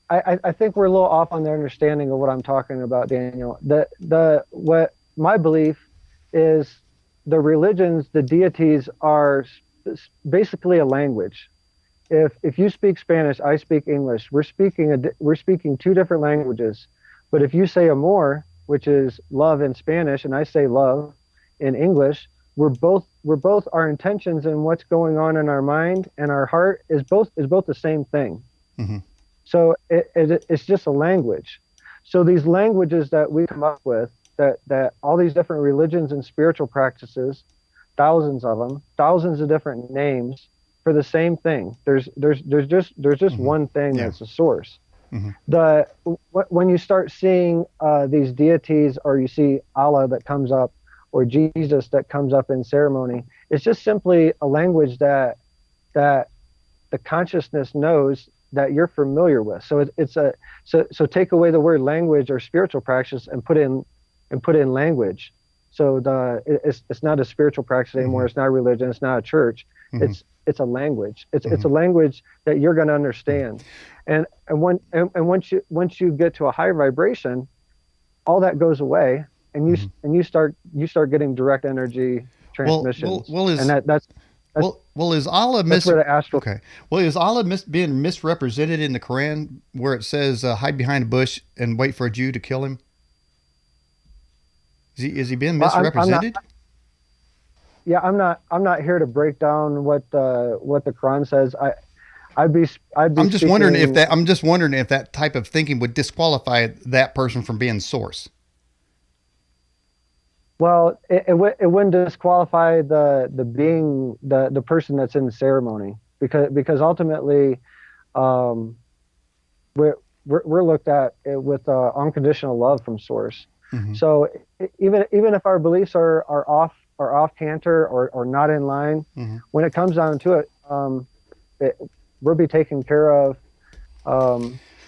I think we're a little off on the understanding of what I'm talking about, Daniel. The what my belief is, the religions, the deities are basically a language. If you speak Spanish, I speak English. We're speaking two different languages. But if you say amor, which is love in Spanish, and I say love in English, we're both our intentions and what's going on in our mind and our heart is both the same thing.
Mm-hmm.
So it's just a language. So these languages that we come up with, that all these different religions and spiritual practices, thousands of them, thousands of different names for the same thing. There's just
Mm-hmm.
one thing
Yeah.
that's the source.
Mm-hmm.
The When you start seeing these deities, or you see Allah that comes up, or Jesus that comes up in ceremony, it's just simply a language that the consciousness knows that you're familiar with. So it's a so take away the word language or spiritual practice and put in language. So it's not a spiritual practice anymore. It's not religion. It's not a church. It's a language. It's a language that you're going to understand. And once you get to a higher vibration, all that goes away, and you start getting direct energy transmissions.
Is Allah
that's where the astral?
Okay. Well, is Allah being misrepresented in the Quran, where it says hide behind a bush and wait for a Jew to kill him? Is he being misrepresented?
I'm not here to break down what the Quran says. I'm just
wondering if that type of thinking would disqualify that person from being source.
Well, it wouldn't disqualify the person that's in the ceremony, because ultimately, we're looked at with unconditional love from source. So even if our beliefs are off canter or not in line, when it comes down to it, we'll be taken care of.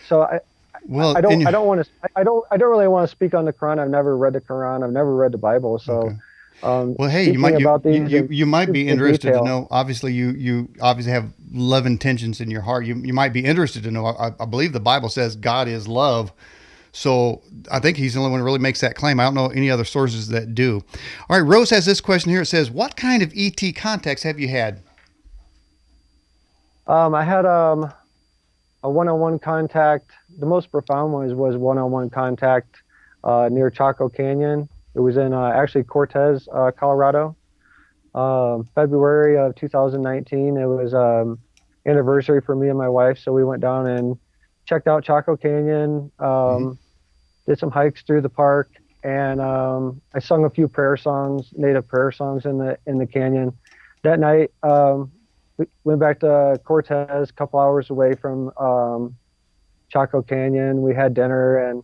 So I don't really want to speak on the Quran. I've never read the Quran. I've never read the Bible. So,
well, hey, you might be interested to know. Obviously, you obviously have love intentions in your heart. You might be interested to know. I believe the Bible says God is love. So I think he's the only one who really makes that claim. I don't know any other sources that do. All right, Rose has this question here. It says, "What kind of ET contacts have you had?"
I had a one-on-one contact. The most profound was one-on-one contact near Chaco Canyon. It was in actually Cortez, Colorado, February of 2019. It was anniversary for me and my wife, so we went down and checked out Chaco Canyon, did some hikes through the park, and I sung a few native prayer songs in the canyon. That night, we went back to Cortez, a couple hours away from Chaco Canyon. We had dinner and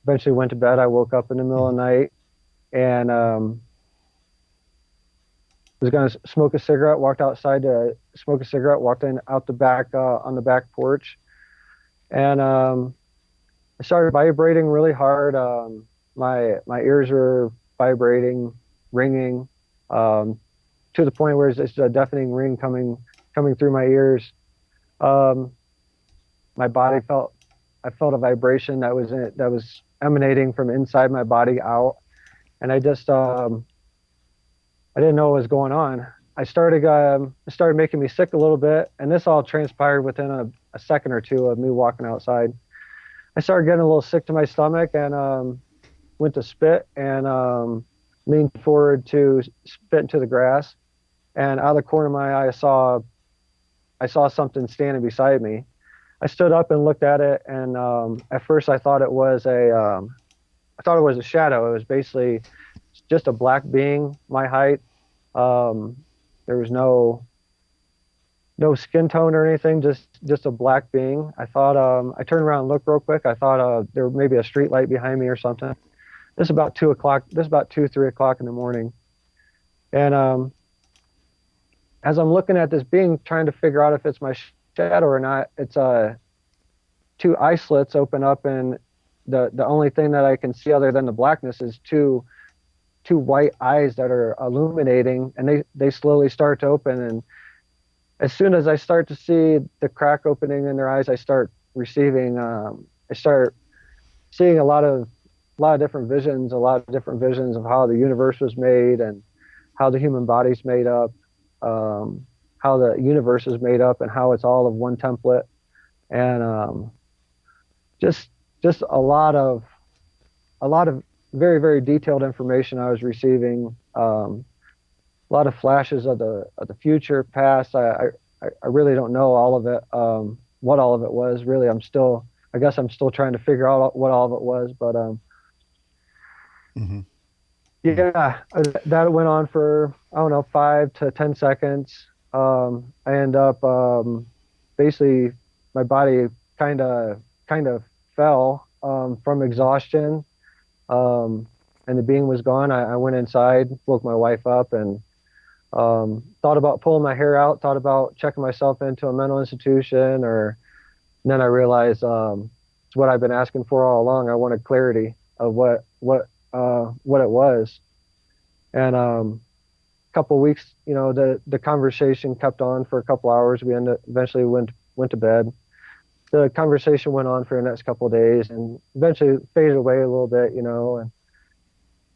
eventually went to bed. I woke up in the middle of the night and was going to smoke a cigarette, walked outside to smoke a cigarette, walked out the back on the back porch, and I started vibrating really hard. My ears were vibrating, ringing, to the point where it's just a deafening ring coming through my ears. My body I felt a vibration that was emanating from inside my body out, and I just I didn't know what was going on. It started making me sick a little bit, and this all transpired within a second or two of me walking outside. I started getting a little sick to my stomach and went to spit and leaned forward to spit into the grass. And out of the corner of my eye, I saw something standing beside me. I stood up and looked at it, and at first I thought it was a shadow. It was basically just a black being, my height. There was no skin tone or anything, just a black being. I thought I turned around and looked real quick. I thought there may be a street light behind me or something. This is about 2 o'clock. This is about 2-3 o'clock in the morning, and as I'm looking at this being, trying to figure out if it's my shadow or not, it's two eye slits open up, and the only thing that I can see other than the blackness is two white eyes that are illuminating, and they slowly start to open. And as soon as I start to see the crack opening in their eyes, I start receiving. I start seeing a lot of different visions, of how the universe was made and how the human body's made up. How the universe is made up and how it's all of one template, and just a lot of very, very detailed information I was receiving. A lot of flashes of the future, past. I really don't know all of it. What all of it was really, I guess I'm still trying to figure out what all of it was, but yeah, that went on for, I don't know, 5 to 10 seconds. I end up basically my body kind of fell from exhaustion, and the being was gone. I went inside, woke my wife up, and thought about pulling my hair out, thought about checking myself into a mental institution, and then I realized it's what I've been asking for all along. I wanted clarity of what what it was. And a couple of weeks, the conversation kept on for a couple hours. We eventually went to bed. The conversation went on for the next couple of days, and eventually faded away a little bit, and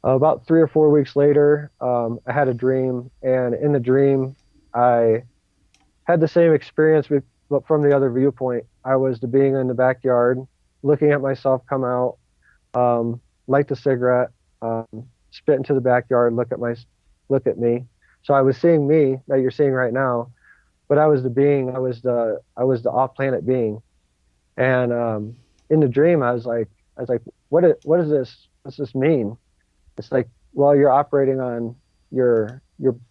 about 3 or 4 weeks later, I had a dream, and in the dream, I had the same experience, but from the other viewpoint. I was the being in the backyard, looking at myself come out, light the cigarette, spit into the backyard, look at me. So I was seeing me that you're seeing right now, but I was the being. I was the off-planet being, and in the dream, I was like, what is this? What's this mean? It's like, well, you're operating on you're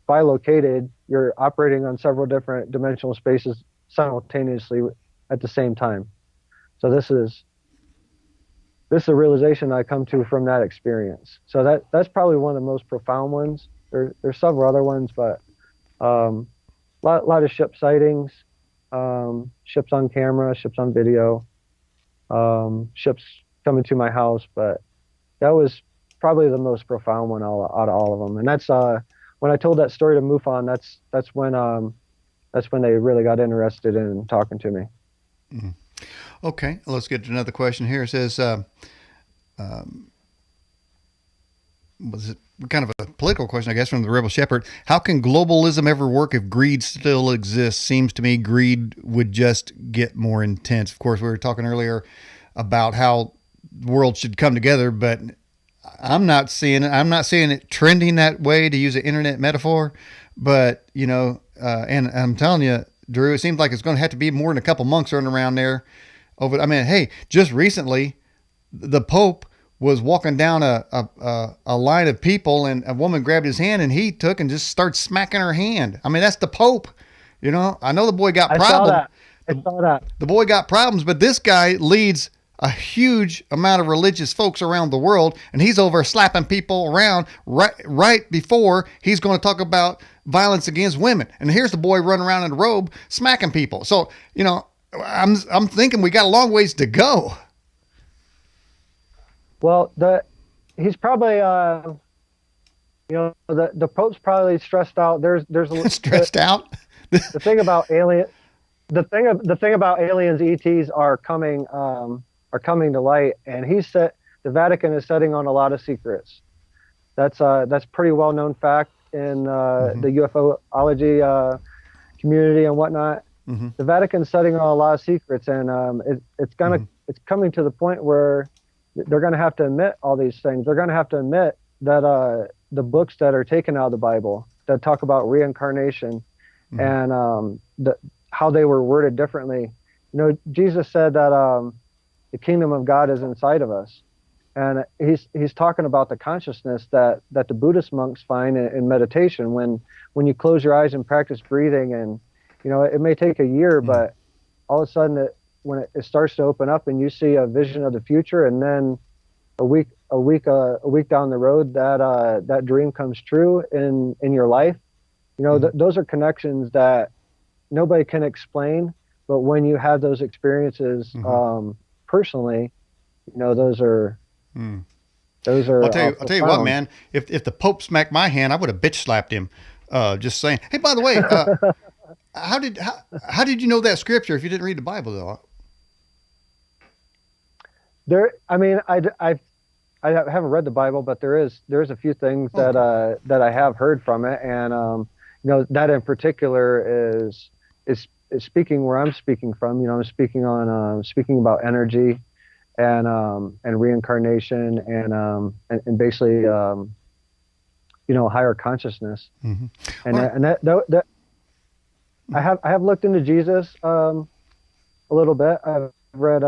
bilocated. You're operating on several different dimensional spaces simultaneously at the same time. So this is a realization I come to from that experience. So that's probably one of the most profound ones. There's several other ones, but lot of ship sightings, ships on camera, ships on video, ships coming to my house. But that was probably the most profound one out of all of them. And that's when I told that story to MUFON, that's when they really got interested in talking to me.
Mm-hmm. Okay, let's get to another question here. It says, was it kind of a political question, I guess, from the Rebel Shepherd? How can globalism ever work if greed still exists? Seems to me greed would just get more intense. Of course, we were talking earlier about how the world should come together, but I'm not seeing it. I'm not seeing it trending that way, to use an internet metaphor. But, and I'm telling you, Drew, it seems like it's going to have to be more than a couple monks running around there. Hey, just recently, the Pope was walking down a line of people, and a woman grabbed his hand, and he took and just started smacking her hand. I mean, that's the Pope. I know the boy got problems.
I saw that.
The boy got problems, but this guy leads a huge amount of religious folks around the world, and he's over slapping people around right before he's going to talk about violence against women. And here's the boy running around in a robe smacking people. So, I'm thinking we got a long ways to go.
Well, he's probably the Pope's probably stressed out. There's
stressed out.
The thing about aliens, ETs are coming to light, and the Vatican is setting on a lot of secrets. That's pretty well known fact in the UFOlogy community and whatnot. Mm-hmm. The Vatican's setting on a lot of secrets, and it's coming to the point where they're going to have to admit all these things. They're going to have to admit that the books that are taken out of the Bible that talk about reincarnation, mm-hmm. and how they were worded differently. Jesus said that the kingdom of God is inside of us, and he's talking about the consciousness that the Buddhist monks find in meditation when you close your eyes and practice breathing, and it may take a year, mm-hmm. but all of a sudden when it starts to open up and you see a vision of the future, and then a week down the road that dream comes true in your life, mm-hmm. Those are connections that nobody can explain, but when you have those experiences, mm-hmm. Personally, those are
I'll tell you what, man, if the Pope smacked my hand, I would have bitch slapped him. Just saying. Hey, by the way, how did you know that scripture if you didn't read the Bible, though?
I haven't read the Bible, but there's a few things that I have heard from it, and that in particular is speaking where I'm speaking from. I'm speaking about energy and reincarnation and basically higher consciousness. Mm-hmm. And that I have looked into Jesus a little bit. I've read.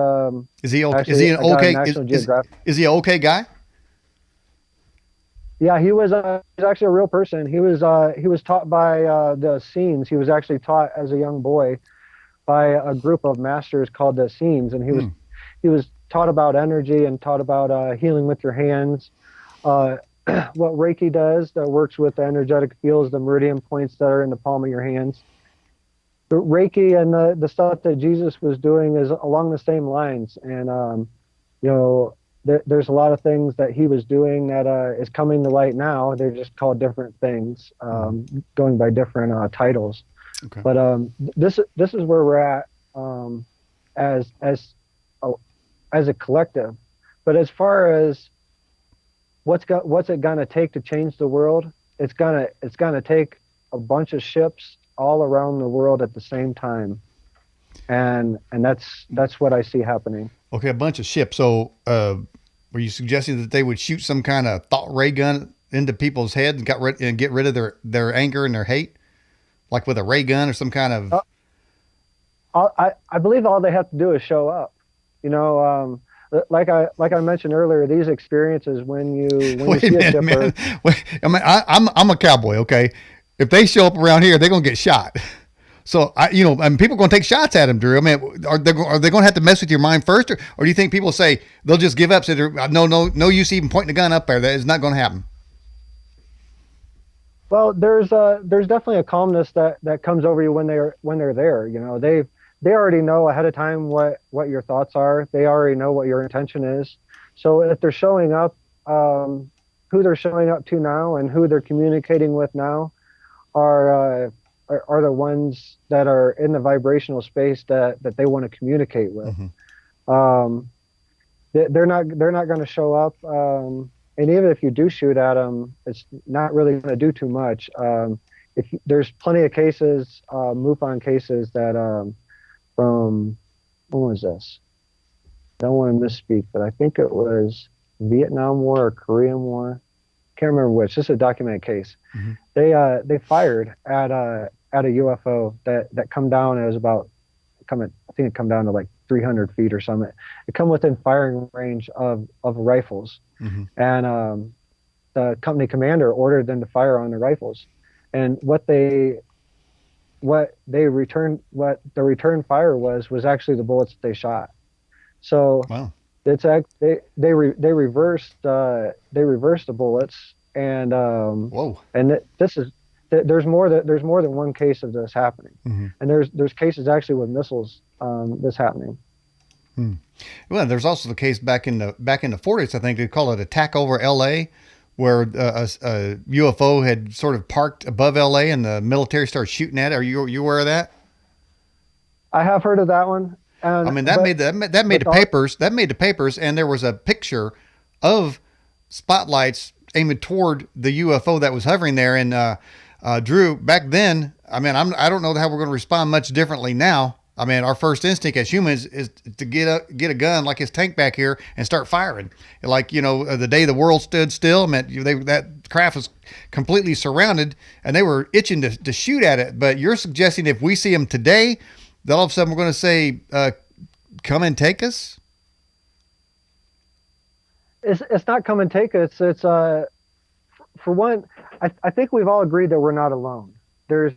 Is he okay? Is he an he an okay guy?
Yeah, he's actually a real person. He was taught by the Scenes. He was actually taught as a young boy by a group of masters called the Scenes, and he was taught about energy and taught about healing with your hands. What Reiki does, that works with the energetic fields, the meridian points that are in the palm of your hands. But Reiki and the stuff that Jesus was doing is along the same lines, and there's a lot of things that he was doing that is coming to light now. They're just called different things, going by different titles.
Okay.
But this is where we're at, as a, as a collective. But as far as what's it gonna take to change the world, it's gonna take a bunch of ships all around the world at the same time, and that's what I see happening.
Okay, a bunch of ships. So, were you suggesting that they would shoot some kind of thought ray gun into people's heads and get rid of their anger and their hate, like with a ray gun or some kind of?
I believe all they have to do is show up. You know, like I mentioned earlier, these experiences when you
Wait a
see a
minute,
shipper.
man. Wait, I mean, I'm a cowboy. Okay, if they show up around here, they're gonna get shot. So and people are going to take shots at him, Drew. I mean, are they going to have to mess with your mind first, or do you think people say they'll just give up? Say, no use even pointing a gun up there. That is not going to happen.
Well, there's definitely a calmness that comes over you when they're there. You know, they already know ahead of time what your thoughts are. They already know what your intention is. So if they're showing up, who they're showing up to now and who they're communicating with now are the ones that are in the vibrational space that they want to communicate with. Um, they're not going to show up. And even if you do shoot at them, it's not really going to do too much. There's plenty of cases, MUFON cases that from, when was this? I don't want to misspeak, but I think it was Vietnam War or Korean War. Can't remember which. This is a documented case. They fired at a UFO that come down. It was about I think it come down to like 300 feet or something. It come within firing range of rifles, and the company commander ordered them to fire on the rifles. And the return fire was actually the bullets that they shot. So
Wow.
it's they reversed the bullets, and
Whoa.
and there's more than one case of this happening, and there's cases actually with missiles this happening.
Well, there's also the case back in the 40s. I think they call it attack over L.A., where a UFO had sort of parked above L.A. and the military started shooting at it. Are you aware of that?
I have heard of that one. And,
I mean, that made the papers. That made the papers, and there was a picture of spotlights aiming toward the UFO that was hovering there. And Drew, back then, I mean, I don't know how we're going to respond much differently now. I mean, our first instinct as humans is to get a gun like his tank back here and start firing. Like, the day the world stood still, meant that craft was completely surrounded, and they were itching to shoot at it. But you're suggesting if we see them today, that all of a sudden we're going to say, come and take us?
It's not come and take us. It's for one, I think we've all agreed that we're not alone. There's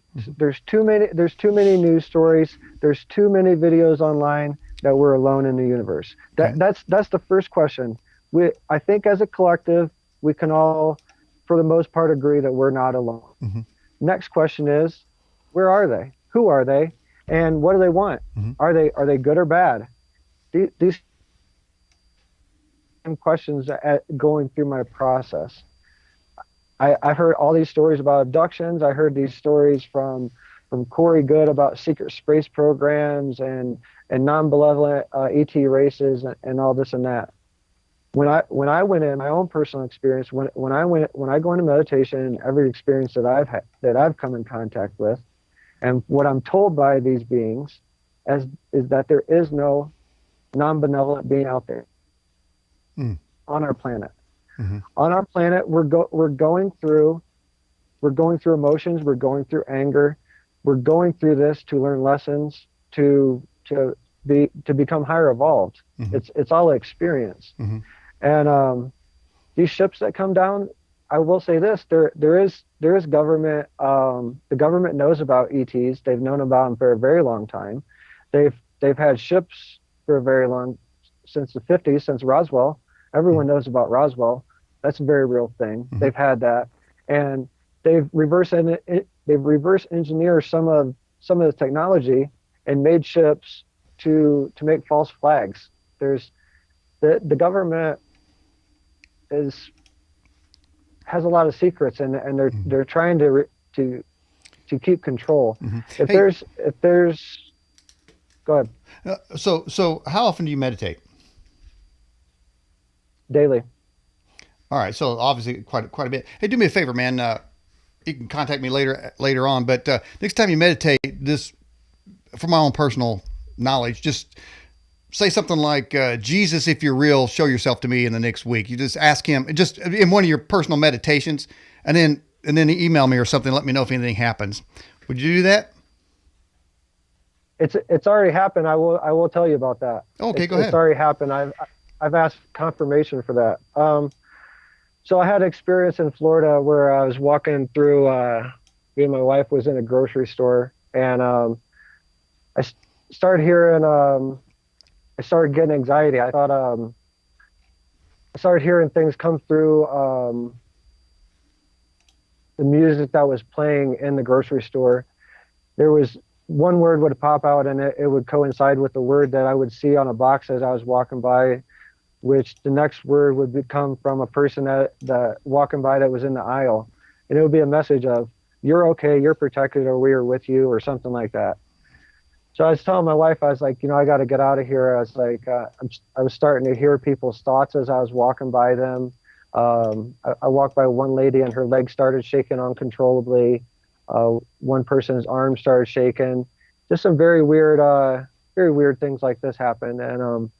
too many news stories. There's too many videos online that we're alone in the universe. That's the first question. I think as a collective, we can all, for the most part, agree that we're not alone. Next question is, where are they? Who are they? And what do they want? Are they good or bad? These questions going through my process. I heard all these stories about abductions. I heard these stories from Corey Good about secret space programs and non-malevolent ET races and all this and that. When I went in my own personal experience, when I go into meditation, every experience that I've come in contact with, and what I'm told by these beings is that there is no non-benevolent being out there on our planet. On our planet, we're going through emotions, we're going through anger, we're going through this to learn lessons, to become higher evolved. It's all experience. And these ships that come down, I will say this: there is government. The government knows about ETs. They've known about them for a very long time. They've had ships for a very long, since the 50s, since Roswell. Everyone knows about Roswell. That's a very real thing. They've had that, and they've reverse engineered some of the technology and made ships to make false flags. There's the government is has a lot of secrets, and they're trying to keep control. If
Hey,
there's go ahead.
so how often do you meditate?
Daily.
All right, so obviously quite a bit. Hey, do me a favor, man. You can contact me later on, but next time you meditate, this from my own personal knowledge, just say something like, Jesus, if you're real, show yourself to me in the next week. You just ask him, just in one of your personal meditations, and then email me or something. Let me know if anything happens. Would you do that?
It's already happened. I will tell you about that.
Okay, go
It's
ahead.
already happened. I've asked confirmation for that. So I had experience in Florida where I was walking through. Me and my wife was in a grocery store, and I started hearing. I started getting anxiety. I thought I started hearing things come through the music that was playing in the grocery store. There was one word would pop out, and it would coincide with the word that I would see on a box as I was walking by, which the next word would come from a person that walking by that was in the aisle. And it would be a message of, you're okay, you're protected, or we are with you, or something like that. So I was telling my wife, I was like, I got to get out of here. I was like, I was starting to hear people's thoughts as I was walking by them. I walked by one lady and her legs started shaking uncontrollably. One person's arm started shaking. Just some very weird things like this happened. And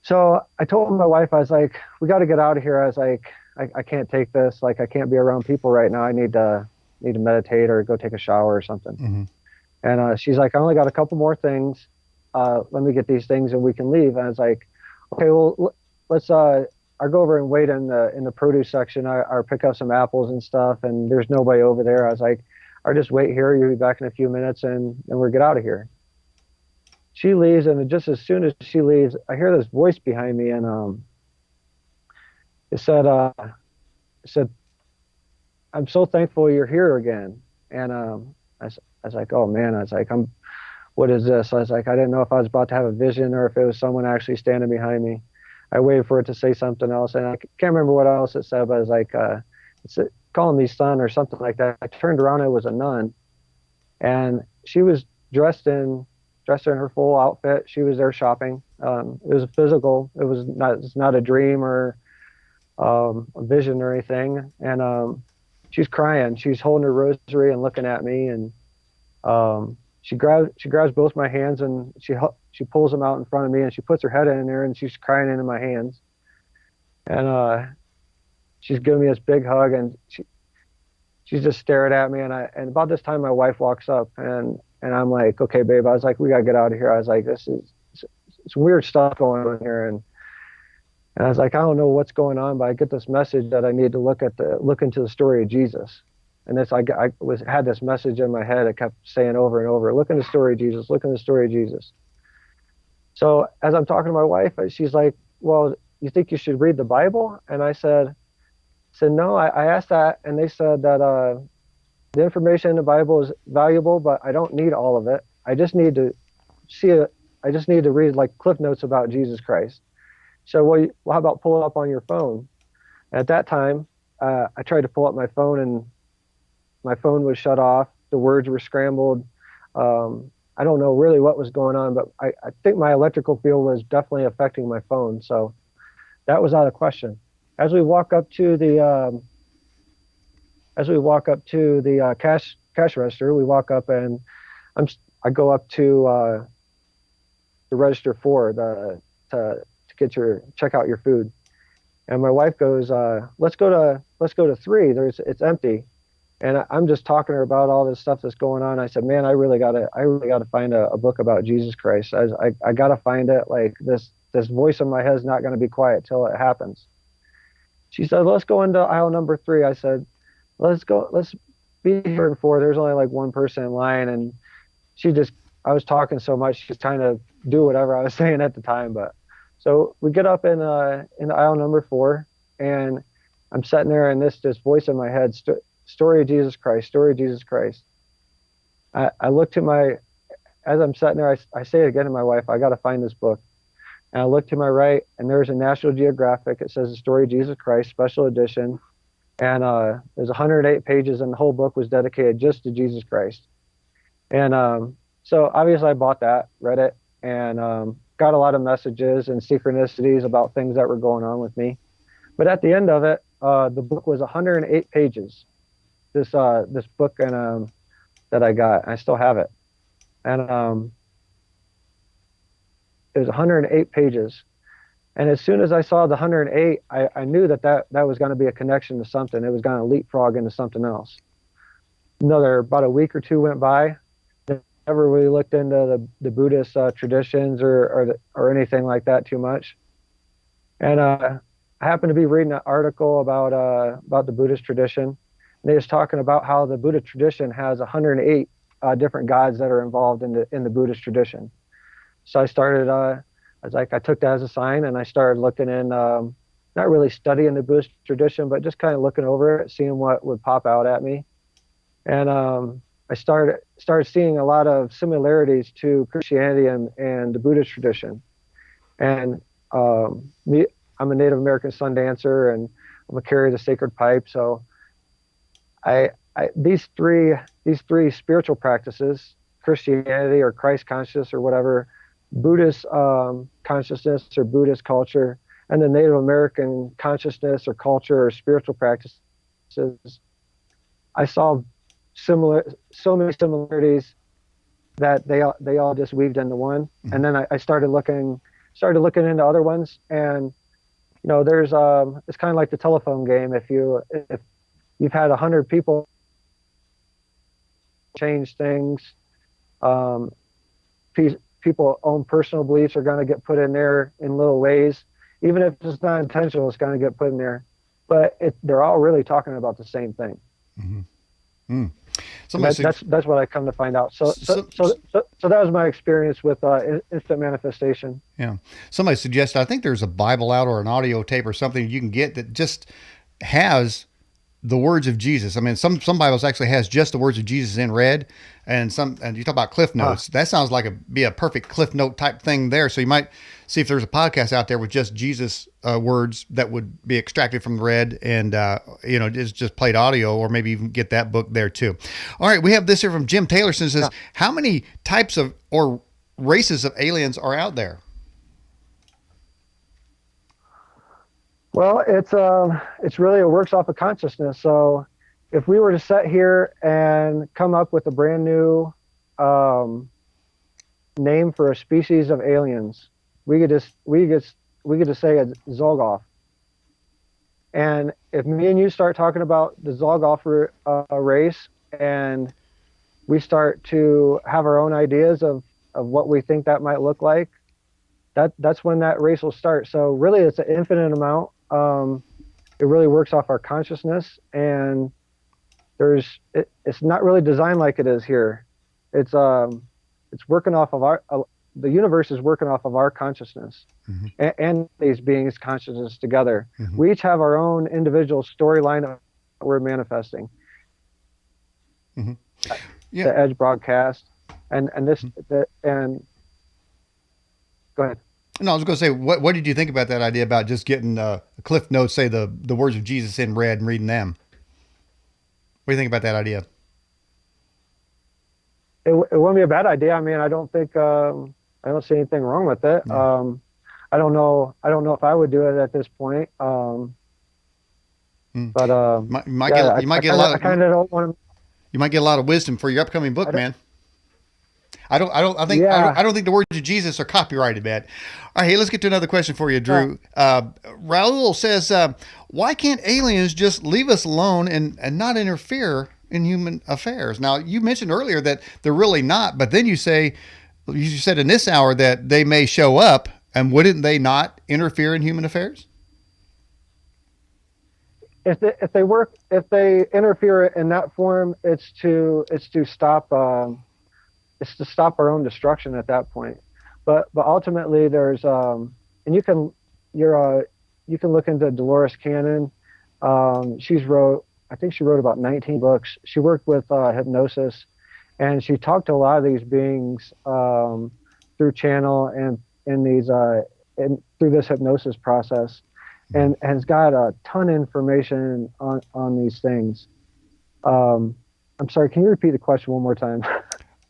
so I told my wife, I was like, we got to get out of here. I was like, I can't take this. Like, I can't be around people right now. I need to meditate or go take a shower or something.
Mm-hmm.
And she's like, I only got a couple more things. Let me get these things and we can leave. And I was like, okay, well, let's I'll go over and wait in the produce section. I'll pick up some apples and stuff, and there's nobody over there. I was like, I'll just wait here. You'll be back in a few minutes, and we'll get out of here. She leaves, and just as soon as she leaves, I hear this voice behind me, and it said, I'm so thankful you're here again. And I was like, oh man, I was like, what is this? I was like, I didn't know if I was about to have a vision or if it was someone actually standing behind me. I waited for it to say something else, and I can't remember what else it said, but I was like, it's calling me son or something like that. I turned around, and it was a nun, and she was dressed in her full outfit. She was there shopping. It was a physical. It's not a dream or a vision or anything. And she's crying. She's holding her rosary and looking at me, and she grabs both my hands, and she pulls them out in front of me, and she puts her head in there, and she's crying into my hands, and she's giving me this big hug, and she's just staring at me, and about this time my wife walks up, and I'm like, okay, babe, I was like, we gotta get out of here. I was like, this is some weird stuff going on here, and I was like, I don't know what's going on, but I get this message that I need to look into the story of Jesus. And this, I had this message in my head. I kept saying over and over, look in the story of Jesus, look in the story of Jesus. So as I'm talking to my wife, she's like, well, you think you should read the Bible? And I said, no, I asked that. And they said that the information in the Bible is valuable, but I don't need all of it. I just need to see it. I just need to read like Cliff Notes about Jesus Christ. So, well, how about pull it up on your phone? At that time, I tried to pull up my phone, and my phone was shut off. The words were scrambled. I don't know really what was going on, but I think my electrical field was definitely affecting my phone. So that was out of question. As we walk up to the cash register, we walk up, and I go up to the register to check out your food. And my wife goes, let's go to 3. It's empty. And I'm just talking to her about all this stuff that's going on. I said, man, I really gotta find a book about Jesus Christ. I gotta find it. Like this voice in my head is not gonna be quiet till it happens. She said, let's go into aisle number 3. I said, let's be here in 4. There's only like one person in line. And I was talking so much, she's trying to do whatever I was saying at the time. But so we get up in aisle number 4, and I'm sitting there, and this voice in my head, story of Jesus Christ, story of Jesus Christ. I look to as I'm sitting there, I say it again to my wife, I got to find this book. And I look to my right, and there's a National Geographic. It says The Story of Jesus Christ, Special Edition. And there's 108 pages, and the whole book was dedicated just to Jesus Christ. And so obviously I bought that, read it, and got a lot of messages and synchronicities about things that were going on with me. But at the end of it, the book was 108 pages. This book and that I got, I still have it, and it was 108 pages. And as soon as I saw the 108, I knew that was going to be a connection to something. It was going to leapfrog into something else. About a week or two went by. Never really looked into the Buddhist traditions or anything like that too much. And I happened to be reading an article about the Buddhist tradition. And they was talking about how the Buddhist tradition has 108 different gods that are involved in the Buddhist tradition. So I started. I took that as a sign, and I started looking in, not really studying the Buddhist tradition, but just kind of looking over it, seeing what would pop out at me. And I started seeing a lot of similarities to Christianity and the Buddhist tradition. And I'm a Native American Sundancer, and I'm a carrier of the sacred pipe. So these three spiritual practices, Christianity or Christ conscious or whatever, Buddhist consciousness or Buddhist culture, and the Native American consciousness or culture or spiritual practices, I saw so many similarities that they all just weaved into one. Mm-hmm. And then I started looking into other ones, and there's it's kind of like the telephone game. If you've had 100 people change things, people own personal beliefs are going to get put in there in little ways. Even if it's not intentional, it's going to get put in there. But they're all really talking about the same thing. Mm-hmm. That's what I come to find out. So that was my experience with instant manifestation.
Yeah. Somebody suggested, I think there's a Bible out or an audio tape or something you can get that just has the words of Jesus. I mean, some Bibles actually has just the words of Jesus in red, and you talk about cliff notes. That sounds like be a perfect cliff note type thing there. So you might see if there's a podcast out there with just Jesus words that would be extracted from the red, and it's just played audio, or maybe even get that book there too. All right, we have this here from Jim Taylorson. Says, how many types of or races of aliens are out there?
Well, it's really, it works off of consciousness. So if we were to sit here and come up with a brand new name for a species of aliens, we could just say it's Zolgoth. And if me and you start talking about the Zolgoth race, and we start to have our own ideas of what we think that might look like, that's when that race will start. So really, it's an infinite amount. It really works off our consciousness, and it's not really designed like it is here. It's working off of the universe is working off of our consciousness, mm-hmm. and these beings' consciousness together. Mm-hmm. We each have our own individual storyline that we're manifesting. Mm-hmm. Yeah. The Edge broadcast, and this, mm-hmm. and go ahead.
No, I was going to say, what did you think about that idea about just getting a cliff note, say the words of Jesus in red, and reading them? What do you think about that idea?
It wouldn't be a bad idea. I mean, I don't think I don't see anything wrong with it. Yeah. I don't know if I would do it at this point. But
you might get a lot of wisdom for your upcoming book, man. I don't think the words of Jesus are copyrighted, man. All right, hey, let's get to another question for you, Drew. Raul says, why can't aliens just leave us alone and not interfere in human affairs? Now, you mentioned earlier that they're really not, but then you said in this hour that they may show up, and wouldn't they not interfere in human affairs?
If they interfere in that form, it's to stop. It's to stop our own destruction at that point. But ultimately, there's and you can look into Dolores Cannon. I think she wrote about 19 books. She worked with hypnosis, and she talked to a lot of these beings through channel and in these through this hypnosis process, and has got a ton of information on these things. I'm sorry, can you repeat the question one more time?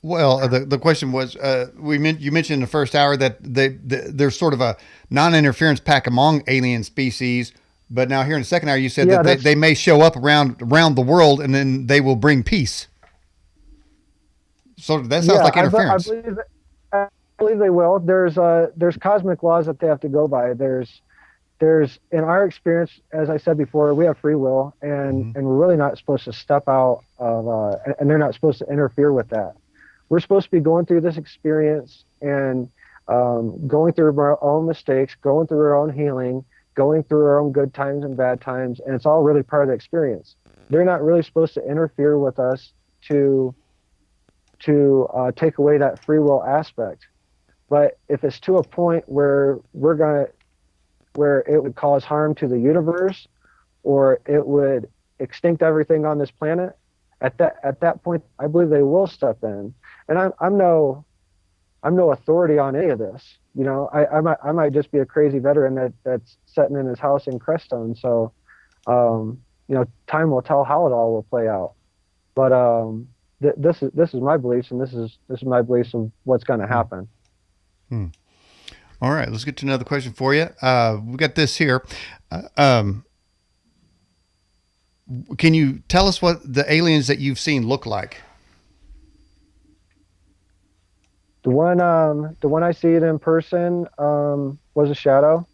Well, the question was, you mentioned in the first hour that there's sort of a non-interference pact among alien species, but now here in the second hour you said
Yeah,
that they may show up around the world and then they will bring peace. So that sounds
yeah,
like interference.
I believe they will. There's cosmic laws that they have to go by. There's in our experience, as I said before, we have free will, and we're really not supposed to step out of, and they're not supposed to interfere with that. We're supposed to be going through this experience and going through our own mistakes, going through our own healing, going through our own good times and bad times, and it's all really part of the experience. They're not really supposed to interfere with us to take away that free will aspect. But if it's to a point where where it would cause harm to the universe, or it would extinct everything on this planet, at that point, I believe they will step in. And I'm no authority on any of this. You know, I might just be a crazy veteran that's sitting in his house in Crestone. So, you know, time will tell how it all will play out. But this is my beliefs, and this is my beliefs of what's going to happen.
All right, let's get to another question for you. We got this here. Can you tell us what the aliens that you've seen look like?
The one I see it in person was a shadow,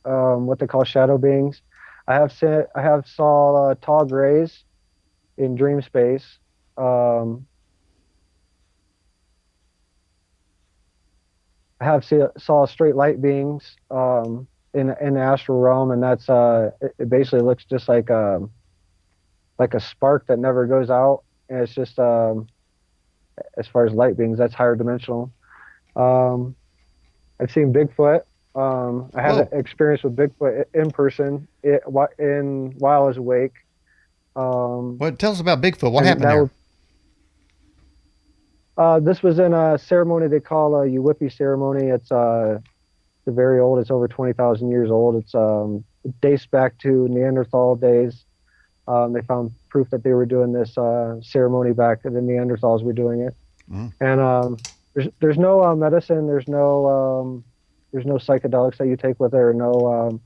what they call shadow beings. I have saw tall grays in dream space. I saw straight light beings in the astral realm, and that's it basically looks just like a spark that never goes out, and it's just as far as light beings, that's higher dimensional. I've seen Bigfoot. I had an experience with Bigfoot in person while I was awake.
Well, tell us about Bigfoot. What happened there?
This was in a ceremony they call a Uwhippie ceremony. It's very old. It's over 20,000 years old. It dates back to Neanderthal days. They found proof that they were doing this ceremony back. The Neanderthals were doing it. And there's no medicine. There's no psychedelics that you take with it, or no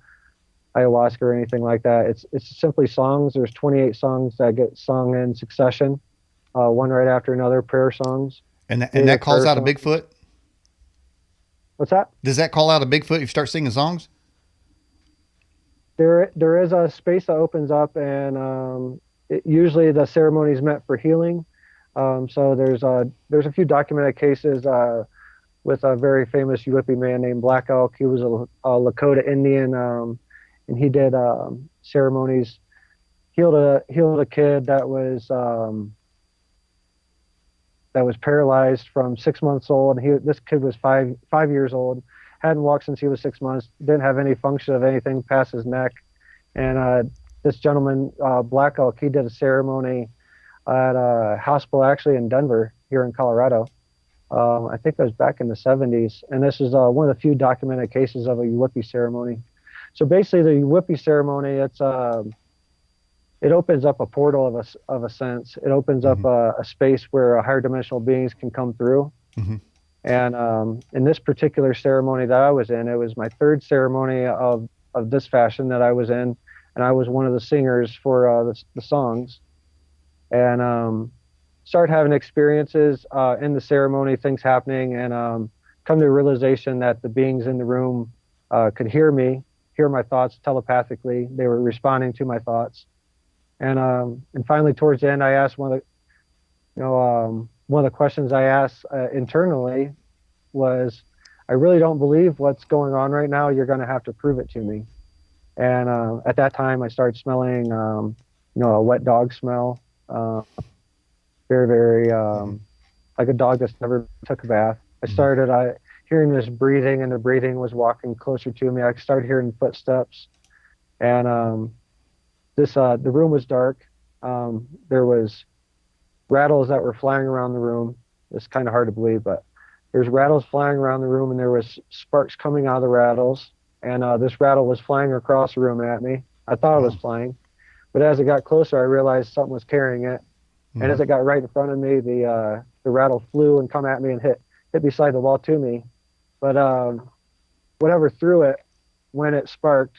ayahuasca or anything like that. It's simply songs. There's 28 songs that get sung in succession, one right after another, prayer songs.
And that calls out a Bigfoot?
What's that?
Does that call out a Bigfoot if you start singing songs?
There is a space that opens up, and usually the ceremony is meant for healing. So there's a few documented cases with a very famous Uwhippie man named Black Elk. He was a Lakota Indian, and he did ceremonies. Healed a kid that was paralyzed from 6 months old. This kid was 5 years old. Hadn't walked since he was 6 months. Didn't have any function of anything past his neck. And this gentleman, Black Elk, he did a ceremony at a hospital actually in Denver, here in Colorado. I think that was back in the 70s. And this is one of the few documented cases of a Uwhippie ceremony. So basically, the Uwhippie ceremony, it opens up a portal of a sense. It opens up a space where higher dimensional beings can come through. And in this particular ceremony that I was in, it was my third ceremony of this fashion that I was in, and I was one of the singers for the songs. And started having experiences in the ceremony, things happening, and come to a realization that the beings in the room could hear my thoughts telepathically. They were responding to my thoughts. And finally, towards the end, I asked one of the questions I asked internally was, I really don't believe what's going on right now. You're going to have to prove it to me. And at that time, I started smelling, a wet dog smell, very, very like a dog that's never took a bath. I started hearing this breathing, and the breathing was walking closer to me. I started hearing footsteps, and the room was dark. There was rattles that were flying around the room. It's kind of hard to believe, but There's rattles flying around the room, and there was sparks coming out of the rattles. And this rattle was flying across the room at me. I thought it was
Wow.
flying, but as it got closer, I realized something was carrying it. And
Mm-hmm.
as it got right in front of me, the rattle flew and come at me and hit beside the wall to me. But whatever threw it, when it sparked,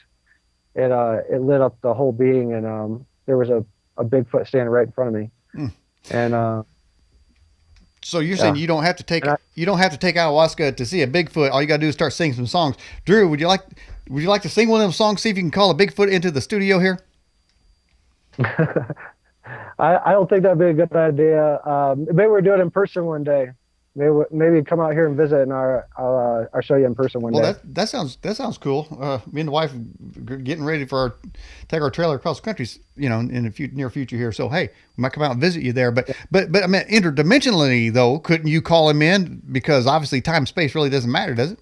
it lit up the whole being, and there was a Bigfoot standing right in front of me.
Mm.
And
So you're saying
yeah,
you
and I,
don't have to take ayahuasca to see a Bigfoot. All you got to do is start singing some songs. Drew, would you like to sing one of them songs? See if you can call a Bigfoot into the studio here.
I don't think that'd be a good idea. Maybe we'll do it in person one day. Maybe come out here and visit, and I'll show you in person one
Well,
day.
that sounds cool. Me and the wife getting ready for take our trailer across the country, in the near future here. So hey, we might come out and visit you there. But I mean, interdimensionally though, couldn't you call him in? Because obviously time and space really doesn't matter, does it?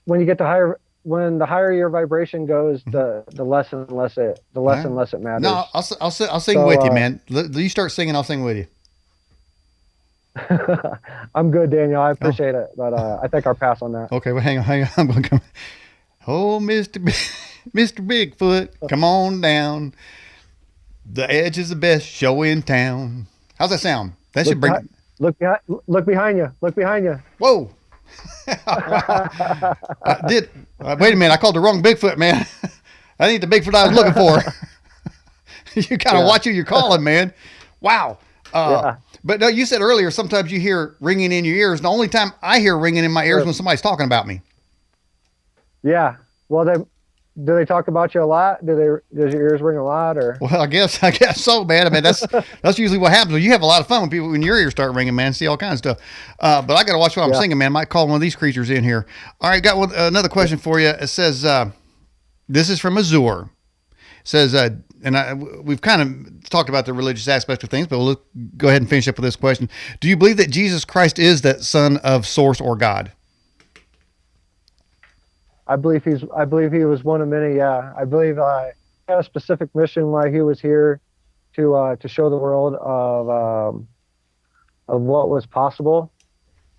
When you get to when the higher your vibration goes, the less and less
Huh?
it matters.
No, I'll sing
So
with you, man. You start singing, I'll sing with you.
I'm good, Daniel. I
Oh,
appreciate it, but I think I'll pass on that.
okay. Well, hang on. I'm gonna come. Oh, Mr. Bigfoot, come on down. The Edge is the best show in town. How's that sound? That should
Look behind,
bring.
look behind you. Look behind you.
Whoa! Wow. I did. Wait a minute. I called the wrong Bigfoot, man. I ain't the Bigfoot I was looking for. You gotta
Yeah,
watch who you're calling, man. Wow.
yeah,
But no, you said earlier sometimes you hear ringing in your ears. The only time I hear ringing in my ears
sure.
when somebody's talking about me.
Yeah. Well, do they talk about you a lot? Does your ears ring a lot, or?
Well, I guess so, man. I mean, that's usually what happens. You have a lot of fun when your ears start ringing, man. See all kinds of stuff. But I got to watch what I'm
Yeah.
singing, man. Might call one of these creatures in here. All right, got another question for you. It says, this is from Azure. It says, we've kind of talked about the religious aspect of things, but we'll go ahead and finish up with this question. Do you believe that Jesus Christ is that son of source or God?
I believe he was one of many. Yeah, I believe he had a specific mission why he was here to show the world of what was possible.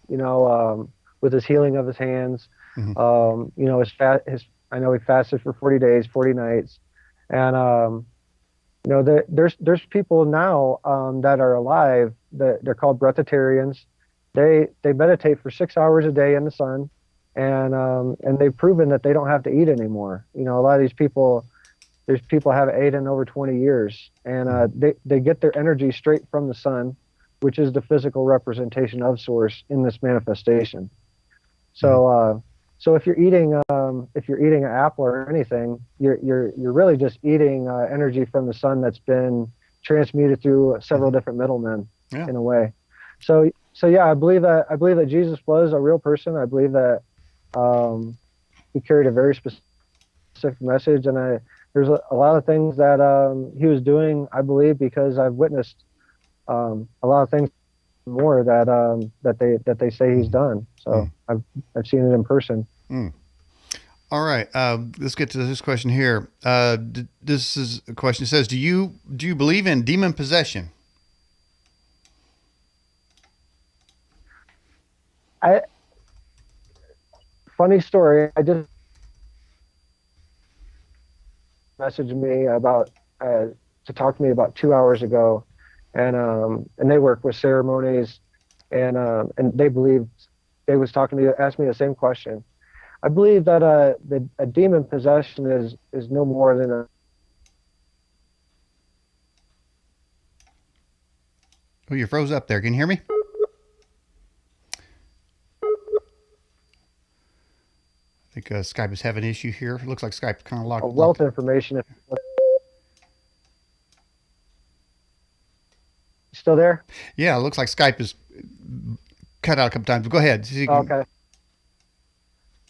With his healing of his hands.
Mm-hmm.
His I know he fasted for 40 days, 40 nights, and there's people now that are alive that they're called breatharians. They meditate for 6 hours a day in the sun, and they've proven that they don't have to eat anymore. A lot of these people, there's people haven't ate in over 20 years, and they get their energy straight from the sun, which is the physical representation of source in this manifestation. So so if you're eating an apple or anything, you're really just eating energy from the sun that's been transmuted through several different middlemen,
Yeah.
in a way. So yeah, I believe that Jesus was a real person. I believe that he carried a very specific message, and there's a lot of things that he was doing, I believe, because I've witnessed a lot of things more that they say he's done. So I've seen it in person.
Mm. All right. Let's get to this question here. This is a question. It says, do you believe in demon possession?
Funny story. I just messaged me about to talk to me about 2 hours ago, and they work with ceremonies, and they was talking to me, asked me the same question. I believe that a demon possession is no more than a.
Oh, you froze up there. Can you hear me? I think Skype is having an issue here. It looks like Skype kind of
A
locked.
wealth of information. Still there?
Yeah, it looks like Skype is cut out a couple times. But go ahead.
Okay.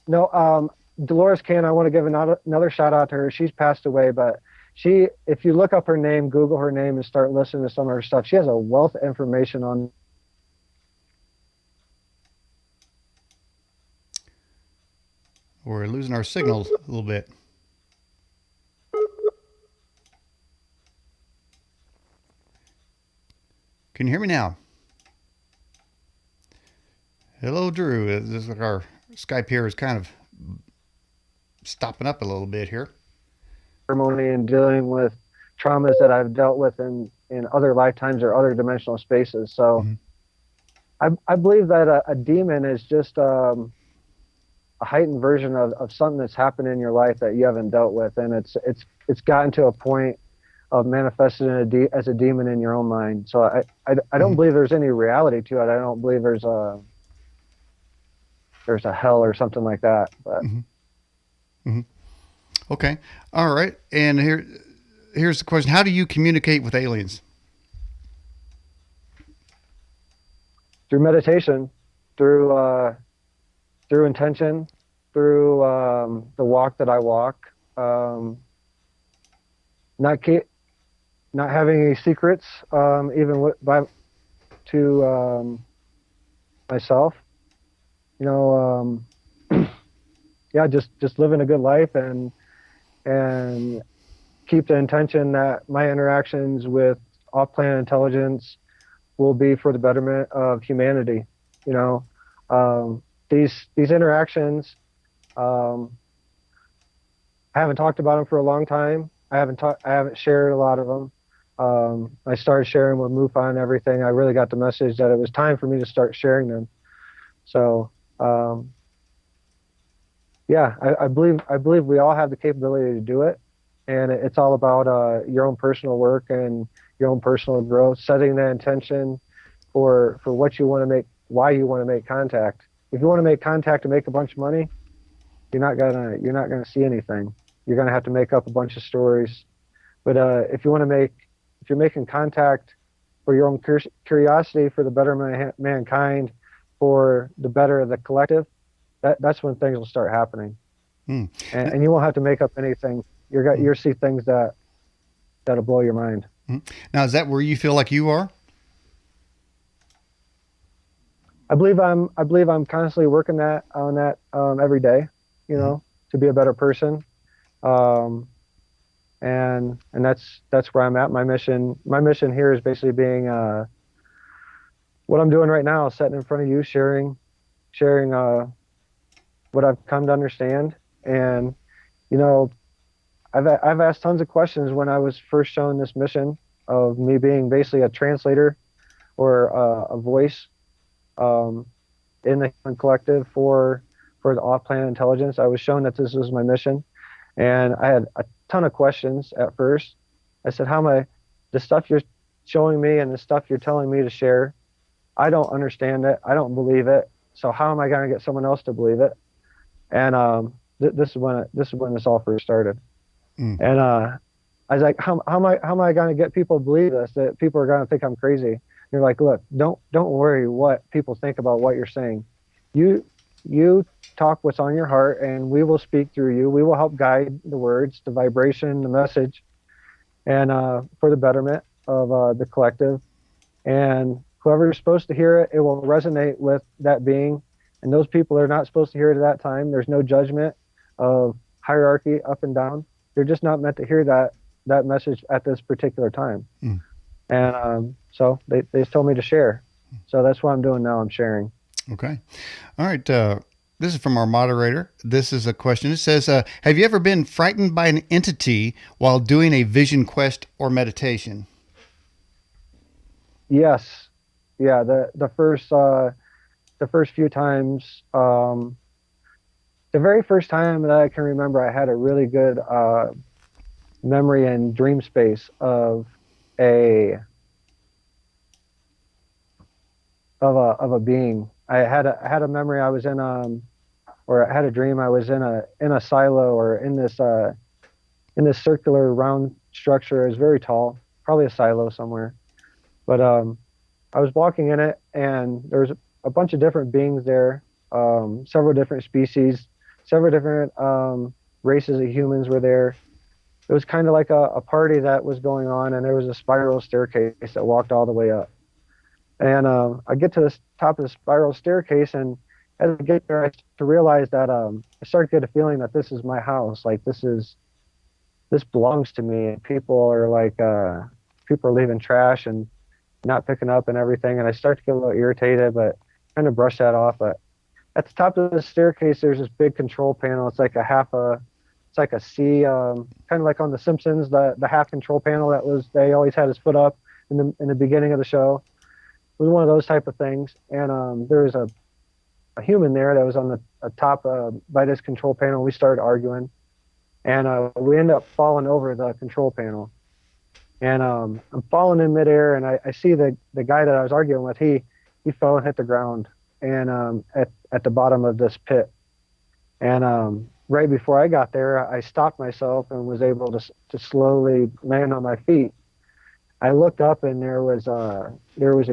No, Dolores Cann, I want to give another shout out to her. She's passed away, but if you look up her name, Google her name, and start listening to some of her stuff, she has a wealth of information on.
We're losing our signals a little bit. Can you hear me now? Hello, Drew. This is like our Skype here is kind of stopping up a little bit here.
Ceremony and dealing with traumas that I've dealt with in other lifetimes or other dimensional spaces. So
Mm-hmm.
I believe that a demon is just a heightened version of something that's happened in your life that you haven't dealt with, and it's gotten to a point of manifested as a demon in your own mind. So I don't
Mm-hmm.
believe there's any reality to it. I don't believe there's a hell or something like that. But
Mm-hmm. Mm-hmm. Okay. All right. And here's the question: how do you communicate with aliens?
through meditation, through through intention, through the walk that I walk, not keep, not having any secrets, even to myself. You know, yeah, just living a good life and keep the intention that my interactions with off-planet intelligence will be for the betterment of humanity. You know, these interactions. Um, I haven't talked about them for a long time. I haven't shared a lot of them. I started sharing with Mufa and everything. I really got the message that it was time for me to start sharing them. So um, yeah, I believe we all have the capability to do it, and it's all about your own personal work and your own personal growth, setting the intention for what you want to make, why you want to make contact. If you want to make contact to make a bunch of money, you're not gonna see anything. You're gonna have to make up a bunch of stories. But if you're making contact for your own curiosity, for the betterment of mankind, for the better of the collective, that's when things will start happening.
Hmm.
And you won't have to make up anything. You'll see things that'll blow your mind.
Now, is that where you feel like you are?
I believe I'm constantly working that on that every day, you
Mm-hmm.
know, to be a better person. Um, and that's where I'm at. My mission here is basically being what I'm doing right now, sitting in front of you, sharing what I've come to understand. And you know, I've asked tons of questions when I was first shown this mission of me being basically a translator or a voice um, in the human collective for the off-planet intelligence. I was shown that this was my mission, and I had a ton of questions at first. I said, "How am I? The stuff you're showing me and the stuff you're telling me to share, I don't understand it. I don't believe it. So how am I going to get someone else to believe it?" And this is when this all first started.
Mm.
And I was like, how am I going to get people to believe this? That people are going to think I'm crazy. And you're like, look, don't worry what people think about what you're saying. You you talk what's on your heart, and we will speak through you. We will help guide the words, the vibration, the message, and for the betterment of the collective. And whoever's supposed to hear it, it will resonate with that being. And those people are not supposed to hear it at that time. There's no judgment of hierarchy up and down. They're just not meant to hear that message at this particular time.
Mm.
And so they just told me to share. So that's what I'm doing now. I'm sharing.
Okay. All right. This is from our moderator. This is a question. It says, have you ever been frightened by an entity while doing a vision quest or meditation?
Yes. Yeah. The first few times, the very first time that I can remember, I had a really good memory and dream space a of a being. I had a memory. I was in or I had a dream. I was in a silo or in this circular round structure. It was very tall, probably a silo somewhere. But I was walking in it, and there was a bunch of different beings there, several different species, several different races of humans were there. It was kind of like a party that was going on, and there was a spiral staircase that walked all the way up. And I get to the top of the spiral staircase, and as I get there, I start to realize that I start to get a feeling that this is my house. Like this belongs to me. And people are leaving trash and not picking up and everything. And I start to get a little irritated, but kind of brush that off. But at the top of the staircase, there's this big control panel. It's like it's like a C, kind of like on The Simpsons, the half control panel they always had his foot up in the beginning of the show. It was one of those type of things. And there was a human there that was on the top by this control panel. We started arguing, and we ended up falling over the control panel. And I'm falling in midair, and I see the guy that I was arguing with. He fell and hit the ground, and at the bottom of this pit. And right before I got there, I stopped myself and was able to slowly land on my feet. I looked up, and there was a very,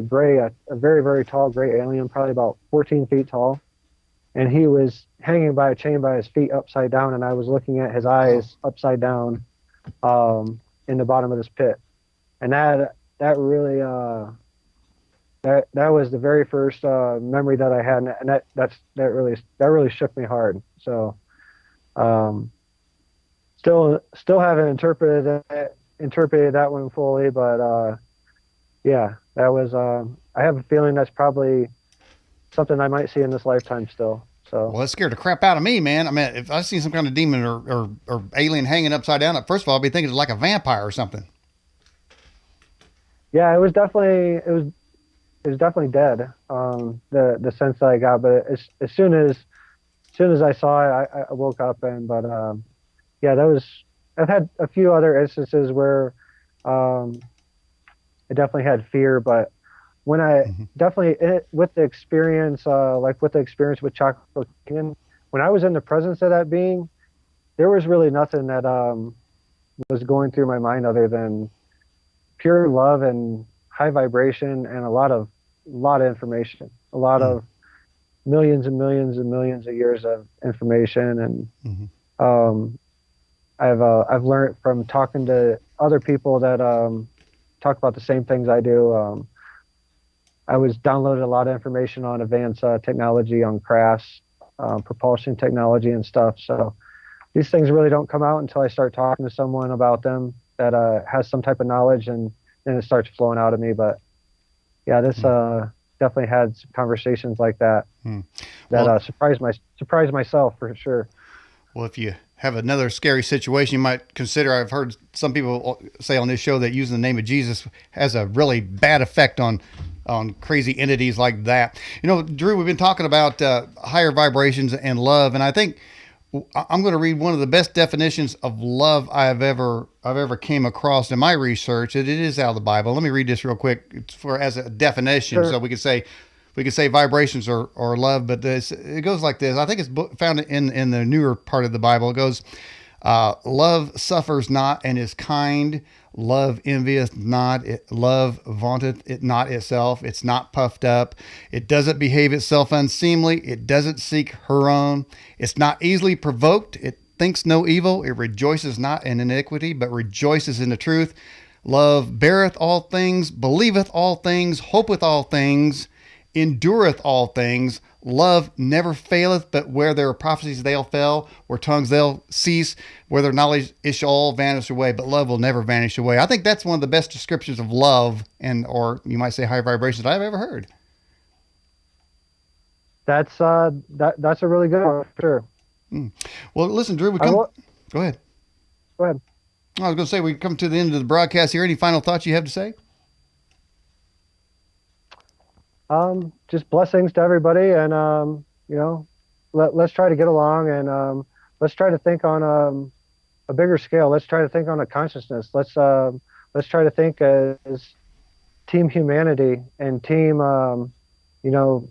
very tall gray alien, probably about 14 feet tall, and he was hanging by a chain by his feet upside down, and I was looking at his eyes upside down in the bottom of this pit. And that really that was the very first memory that I had, and that really shook me hard. So still haven't interpreted that one fully, but yeah, that was I have a feeling that's probably something I might see in this lifetime still. So
Well, that scared the crap out of me, man. I mean, if I see some kind of demon or alien hanging upside down, first of all, I'd be thinking it's like a vampire or something.
yeah, it was definitely dead. The sense that I got, but as soon as I saw it, I woke up, but yeah, I've had a few other instances where I definitely had fear, but when I definitely with the experience, like with the experience with Chaco, when I was in the presence of that being, there was really nothing that was going through my mind other than pure love and high vibration and a lot of information, a lot of millions and millions and millions of years of information. And I've learned from talking to other people that talk about the same things I do. I was downloaded a lot of information on advanced technology, on crafts, propulsion technology and stuff. So these things really don't come out until I start talking to someone about them that has some type of knowledge, and then it starts flowing out of me. But yeah, this definitely had some conversations like that that surprised myself for sure.
Well, if you have another scary situation, you might consider, I've heard some people say on this show that using the name of Jesus has a really bad effect on crazy entities like that. You know, Drew, we've been talking about higher vibrations and love, and I think I'm going to read one of the best definitions of love I've ever came across in my research. It is out of the Bible. Let me read this real quick as a definition,
Sure.
so we could say vibrations or love, but it goes like this. I think it's found in the newer part of the Bible. It goes, love suffers not and is kind. Love envieth not. Love vaunteth it not itself. It's not puffed up. It doesn't behave itself unseemly. It doesn't seek her own. It's not easily provoked. It thinks no evil. It rejoices not in iniquity, but rejoices in the truth. Love beareth all things, believeth all things, hopeth all things, endureth all things. Love never faileth, but where there are prophecies they'll fail, where tongues they'll cease, where their knowledge it shall all vanish away, but love will never vanish away. I think that's one of the best descriptions of love, or you might say high vibrations, I've ever heard.
That's that's a really good one for sure.
Well, listen, Drew,
Go
ahead.
ahead.
I was going to say, we come to the end of the broadcast here. Any final thoughts you have to say?
Just blessings to everybody, and you know, let's try to get along, and let's try to think on a bigger scale. Let's try to think on a consciousness. Let's try to think as team humanity and team you know,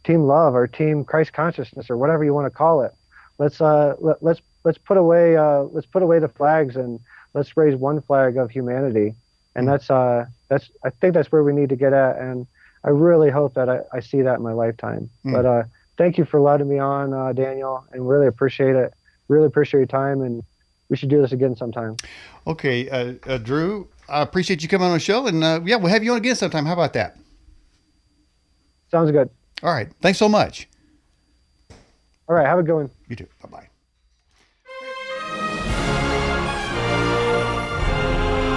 team love or team Christ consciousness or whatever you want to call it. Let's put away the flags, and let's raise one flag of humanity. And that's I think that's where we need to get at, and I really hope that I see that in my lifetime. But thank you for letting me on, Daniel, and really appreciate it. Really appreciate your time, and we should do this again sometime.
Okay, Drew, I appreciate you coming on the show, and yeah, we'll have you on again sometime. How about that?
Sounds good.
All right. Thanks so much.
All right. Have a good one.
You too. Bye-bye.